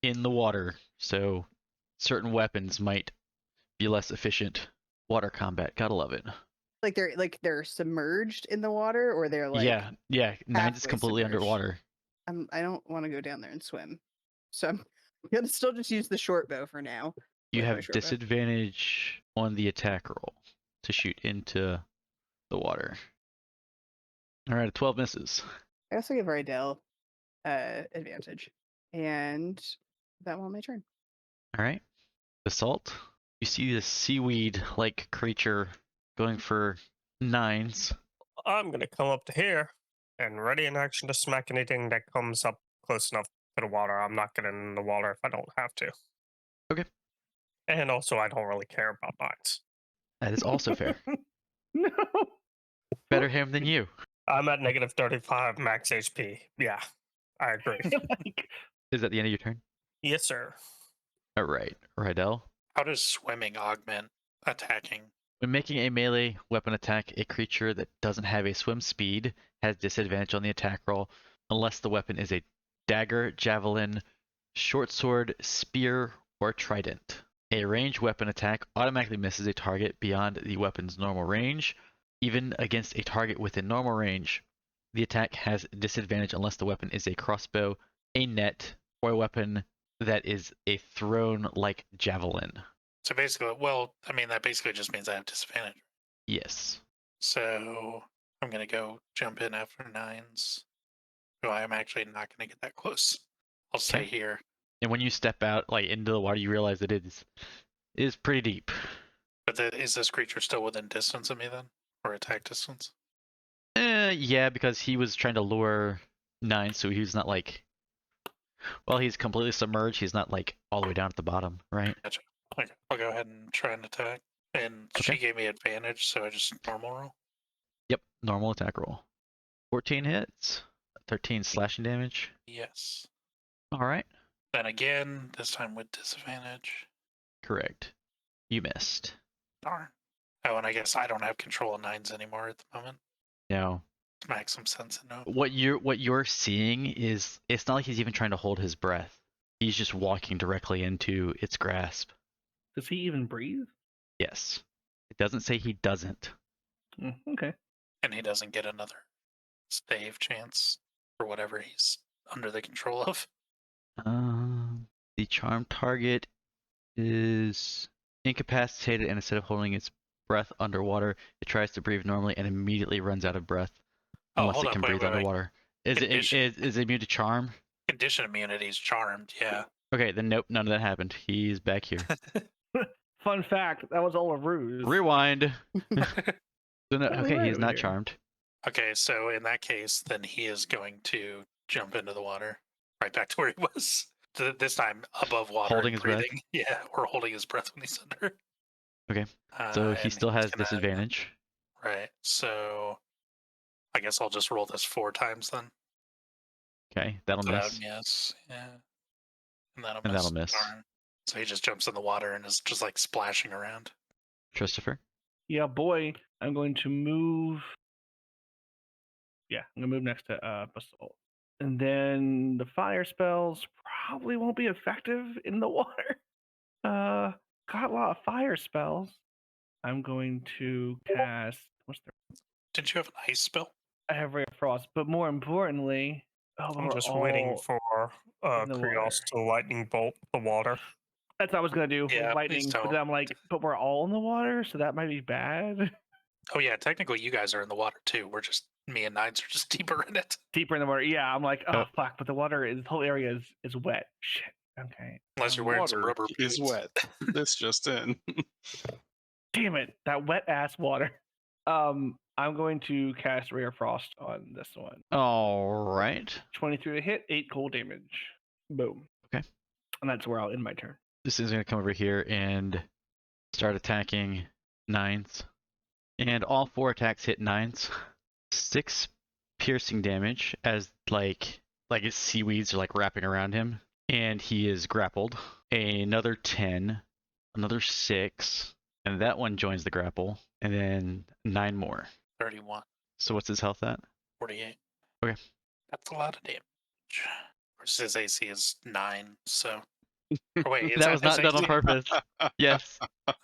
in the water, so certain weapons might be less efficient. Water combat, gotta love it. they're submerged in the water, or they're like yeah. 9s is halfway completely submerged. underwater. I don't want to go down there and swim, so I'm gonna still just use the short bow for now. You with my have short bow. disadvantage on the attack roll to shoot into the water. Alright, 12 misses. I also give Rydell advantage, and that will my turn. Alright. Assault. You see this seaweed like creature going for 9s. I'm gonna come up to here and ready in action to smack anything that comes up close enough to the water. I'm not getting in the water if I don't have to. Okay. And also, I don't really care about 9s. That is also fair. No. Better him than you. I'm at negative 35 max HP. Yeah, I agree. Like, Is that the end of your turn? Yes, sir. All right, Rydell. How does swimming augment attacking? When making a melee weapon attack, a creature that doesn't have a swim speed has disadvantage on the attack roll unless the weapon is a dagger, javelin, short sword, spear, or trident. A ranged weapon attack automatically misses a target beyond the weapon's normal range. Even against a target within normal range, the attack has disadvantage unless the weapon is a crossbow, a net, or a weapon that is a thrown like javelin. So basically, well, I mean, that basically just means I have disadvantage. Yes. So I'm going to go jump in after 9s. So I'm actually not going to get that close. I'll stay Okay. here. And when you step out like into the water, you realize that it is pretty deep. But is this creature still within distance of me then? Or attack distance? Yeah, because he was trying to lure 9, so he's not like, well, he's completely submerged. He's not like all the way down at the bottom, right? Gotcha. Okay, I'll go ahead and try and attack. And Okay. she gave me advantage, so I just normal roll. Yep, normal attack roll. 14 hits, 13 slashing damage. Yes. All right, Then again, this time with disadvantage. correct. You missed. Darn. Oh, and I guess I don't have control of 9s anymore at the moment. Now, Makes some sense to know. what you're seeing is it's not like he's even trying to hold his breath. He's just walking directly into its grasp. does he even breathe? Yes. It doesn't say he doesn't. Okay. And he doesn't get another save chance for whatever he's under the control of. The charmed target is incapacitated, and instead of holding its breath underwater, it tries to breathe normally and immediately runs out of breath Oh, unless hold it up, can wait, breathe wait, wait. underwater. Is it Condition- is it immune to charm? Condition immunity is charmed, yeah. Okay, then nope, none of that happened. He's back here. Fun fact: that was all a ruse. Rewind. So no, Yeah, okay, right he's over not here. charmed. Okay, so in that case, then he is going to jump into the water, right back to where he was. This time above water, Holding and his breath? breathing. Yeah, or holding his breath when he's under. Okay, so he And still he's has gonna- disadvantage. Right. So I guess I'll just roll this 4 times then. Okay, that'll So that would miss. miss. Yeah. And that'll And miss. that'll miss. Darn. So he just jumps in the water and is just like splashing around. Christopher. Yeah, boy. I'm going to move. Yeah, I'm gonna move next to Basalt. And then the fire spells probably won't be effective in the water. Got a lot of fire spells. I'm going to cast. What's the? Didn't you have an ice spell? I have Ray of Frost, but more importantly, I'm we're just waiting all for in the Krios to lightning bolt the water. That's what I was gonna do. Yeah, Lightning, please but don't. then I'm like, but we're all in the water, so that might be bad. Oh yeah, technically you guys are in the water too. We're just me and 9s are just deeper in it. Deeper in the water. Yeah, I'm like, oh Oh. fuck, but the water is the whole area is wet. Shit. Okay. Unless you're wearing some Water rubber is boots. wet. This just in. Damn it, that wet ass water. I'm going to cast Ray of Frost on this one. All right. 23 to hit, 8 cold damage. Boom. Okay. And that's where I'll end my turn. This is going to come over here and start attacking 9s. And all 4 attacks hit 9s. 6 piercing damage as like his seaweeds are like wrapping around him. And he is grappled. Another 10. Another 6. And that one joins the grapple. And then 9 more. 31, So what's his health at? 48. Okay. That's a lot of damage. Versus his AC is 9, so. Or wait, is That was not his done on AC? purpose. Yes.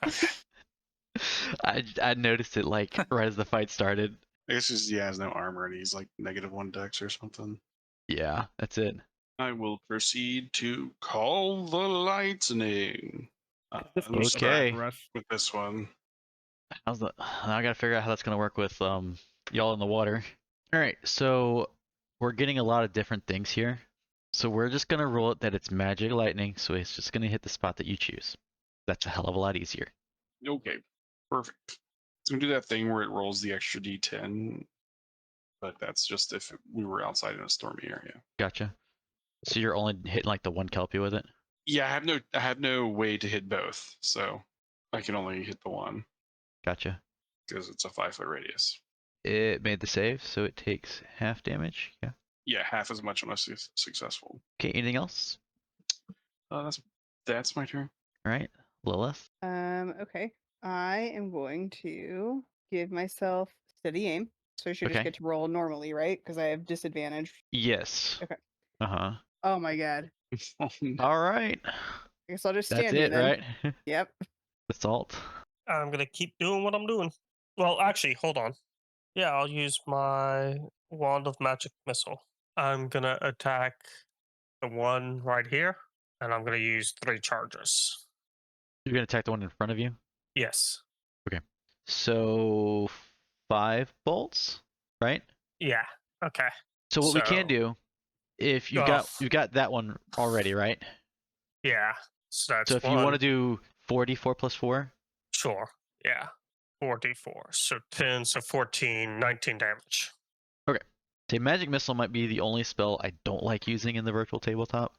Okay. I noticed it like right as the fight started. I guess just, yeah, has no armor and he's like -1 dex or something. Yeah, that's it. I will proceed to call the lightning. This let me start Okay. for us. with this one. Now I gotta figure out how that's gonna work with y'all in the water. All right, so we're getting a lot of different things here. So we're just gonna roll it that it's magic lightning, so it's just gonna hit the spot that you choose. That's a hell of a lot easier. Okay, perfect. It's gonna do that thing where it rolls the extra d10, but that's just if we were outside in a stormy area. Gotcha. So you're only hitting like the one Kelpie with it? Yeah, I have no way to hit both, so I can only hit the one Gotcha. because it's a 5-foot radius. It made the save, so it takes half damage. Yeah. Yeah, half as much unless it's successful. Okay, anything else? That's my turn. All right, Lilith. Okay. I am going to give myself steady aim. So I should just Okay. get to roll normally, right? Because I have disadvantage. Yes. Okay. Uh-huh. Oh my god. All right. I guess I'll just That's stand here it, then. right? Yep. Assault. I'm gonna keep doing what I'm doing. Well, actually, hold on. Yeah, I'll use my wand of magic missile. I'm gonna attack the one right here, and I'm gonna use 3 charges. You're gonna attack the one in front of you? Yes. So 5 bolts, right? Yeah. Okay. So what we can So- do, if you've got that one already, right? Yeah. So that's So if you want to do 4d4 plus 4, Sure. Yeah. 4d4. So 10, so 14, 19 damage. say magic missile might be the only spell I don't like using in the virtual tabletop.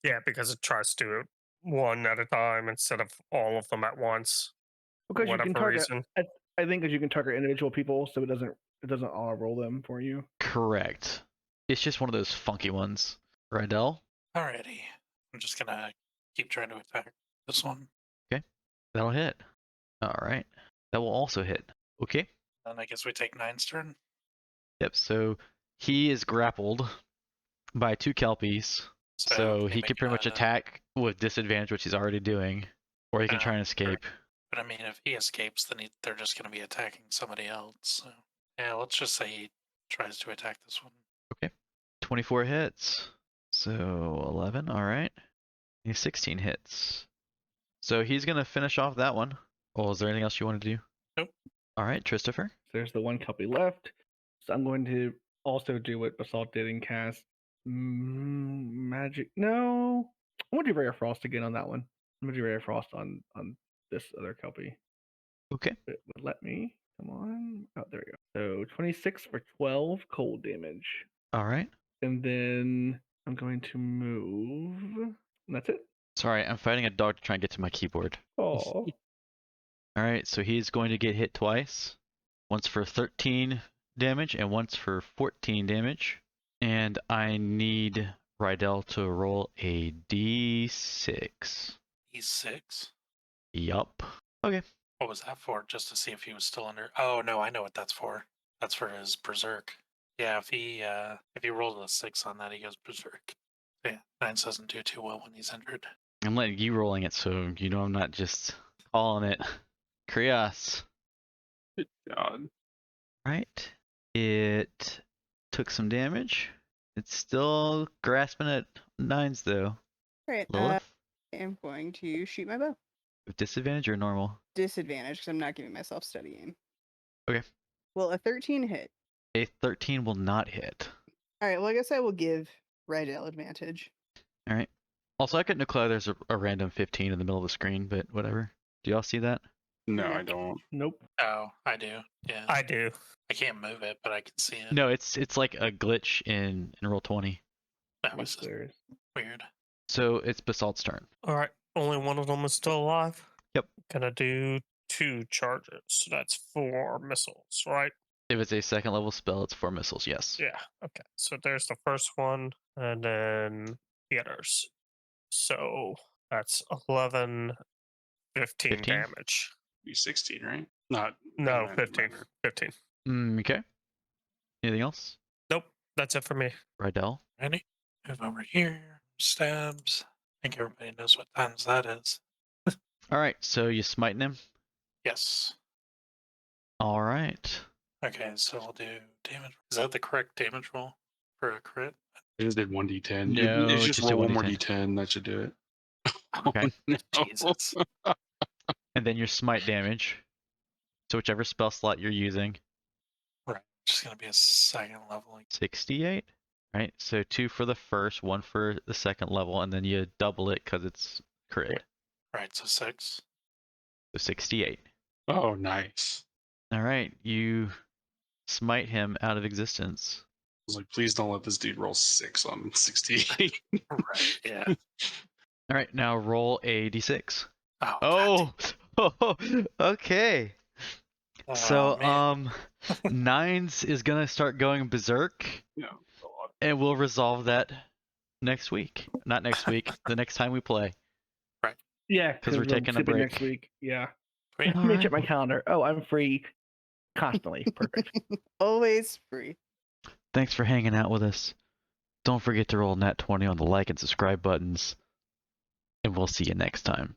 Yeah, because it tries to do it one at a time instead of all of them at once. Because you whatever can target. reason. I think because you can target individual people, so it doesn't auto roll them for you. Correct. It's just one of those funky ones. Rydell, Alrighty. I'm just gonna keep trying to attack this one. that'll hit. All right. That will also hit. Okay. And I guess we take 9's turn. Yep. So he is grappled by 2 kelpies. So he make can pretty much a- attack with disadvantage, which he's already doing, or he can try and escape. But I mean, if he escapes, then they're just going to be attacking somebody else. So yeah, let's just say he tries to attack this one. 24 hits. So 11. All right. He's 16 hits. So he's gonna finish off that one. Oh, is there anything else you want to do? Nope. All right, Christopher. There's the one copy left, so I'm going to also do what Basalt did and cast magic. No, I'm gonna do Ray of Frost again on that one. I'm gonna do Ray of Frost on this other copy. Okay. It would let me. Come on. Oh, there we go. So 26 for 12 cold damage, All right. and then I'm going to move. And that's it. Sorry, I'm fighting a dog to try and get to my keyboard. Oh, All right, so he's going to get hit twice. Once for 13 damage and once for 14 damage. And I need Rydell to roll a d6. E6. Yup. Okay. What was that for? Just to see if he was still under. Oh no, I know what that's for. That's for his berserk. Yeah, if he rolled a 6 on that, he goes berserk. Yeah, 9 doesn't do too well when he's injured. I'm letting you rolling it, so you know I'm not just calling it. Krios. God. Right. It took some damage. It's still grasping at 9s though. Alright, Lilith? I am going to shoot my bow. With disadvantage or normal? Disadvantage because I'm not giving myself steady aim. Okay. Will a 13 hit? A 13 will not hit. Alright, well I guess I will give Rydell advantage. Alright. Also, I couldn't declare there's a random 15 in the middle of the screen, but whatever. Do y'all see that? No, Yeah. I don't. nope. Oh, I do. Yeah. I do. I can't move it, but I can see it. No, it's like a glitch in Roll20. That was Upstairs. weird. So it's Basalt's turn. All right. Only one of them is still alive. Yep. Gonna do 2 charges. So that's 4 missiles, right? If it's a second level spell, it's 4 missiles, yes. Yeah. Okay. So there's the first one, and then the others. So that's 11, 15 15? damage. Be 16, right? Not. No, doesn't 15. matter. 15. Okay. Anything else? Nope. That's it for me. Rydell? Ready? Move over here. Stabs. I think everybody knows what times that is. Alright, so you smiting him? Yes. Alright. Okay, so we'll do damage. Is that the correct damage roll for a crit? I just did 1d10. No, it's just just do roll one more 1d10. d10. That should do it. Okay. Oh, no. Jesus. And then your smite damage. So whichever spell slot you're using. Right. Just gonna be a second level. 68? Right, so 2 for the first, 1 for the second level, and then you double it because it's crit. Right, so 6. So 68. Oh, nice. Alright, you smite him out of existence. I was like, please don't let this dude roll 6 on 68. Right, yeah. Alright, now roll a d6. Oh, Oh! Okay. So, man. Nines is gonna start going berserk, Yeah. and we'll resolve that next week. Not next week. The next time we play. Yeah, 'Cause we're I'm taking a skipping break. next week. Yeah. Sweet. Let me check Alright. my calendar. Oh, I'm free constantly. Perfect. Always free. Thanks for hanging out with us. Don't forget to roll nat 20 on the like and subscribe buttons. And we'll see you next time.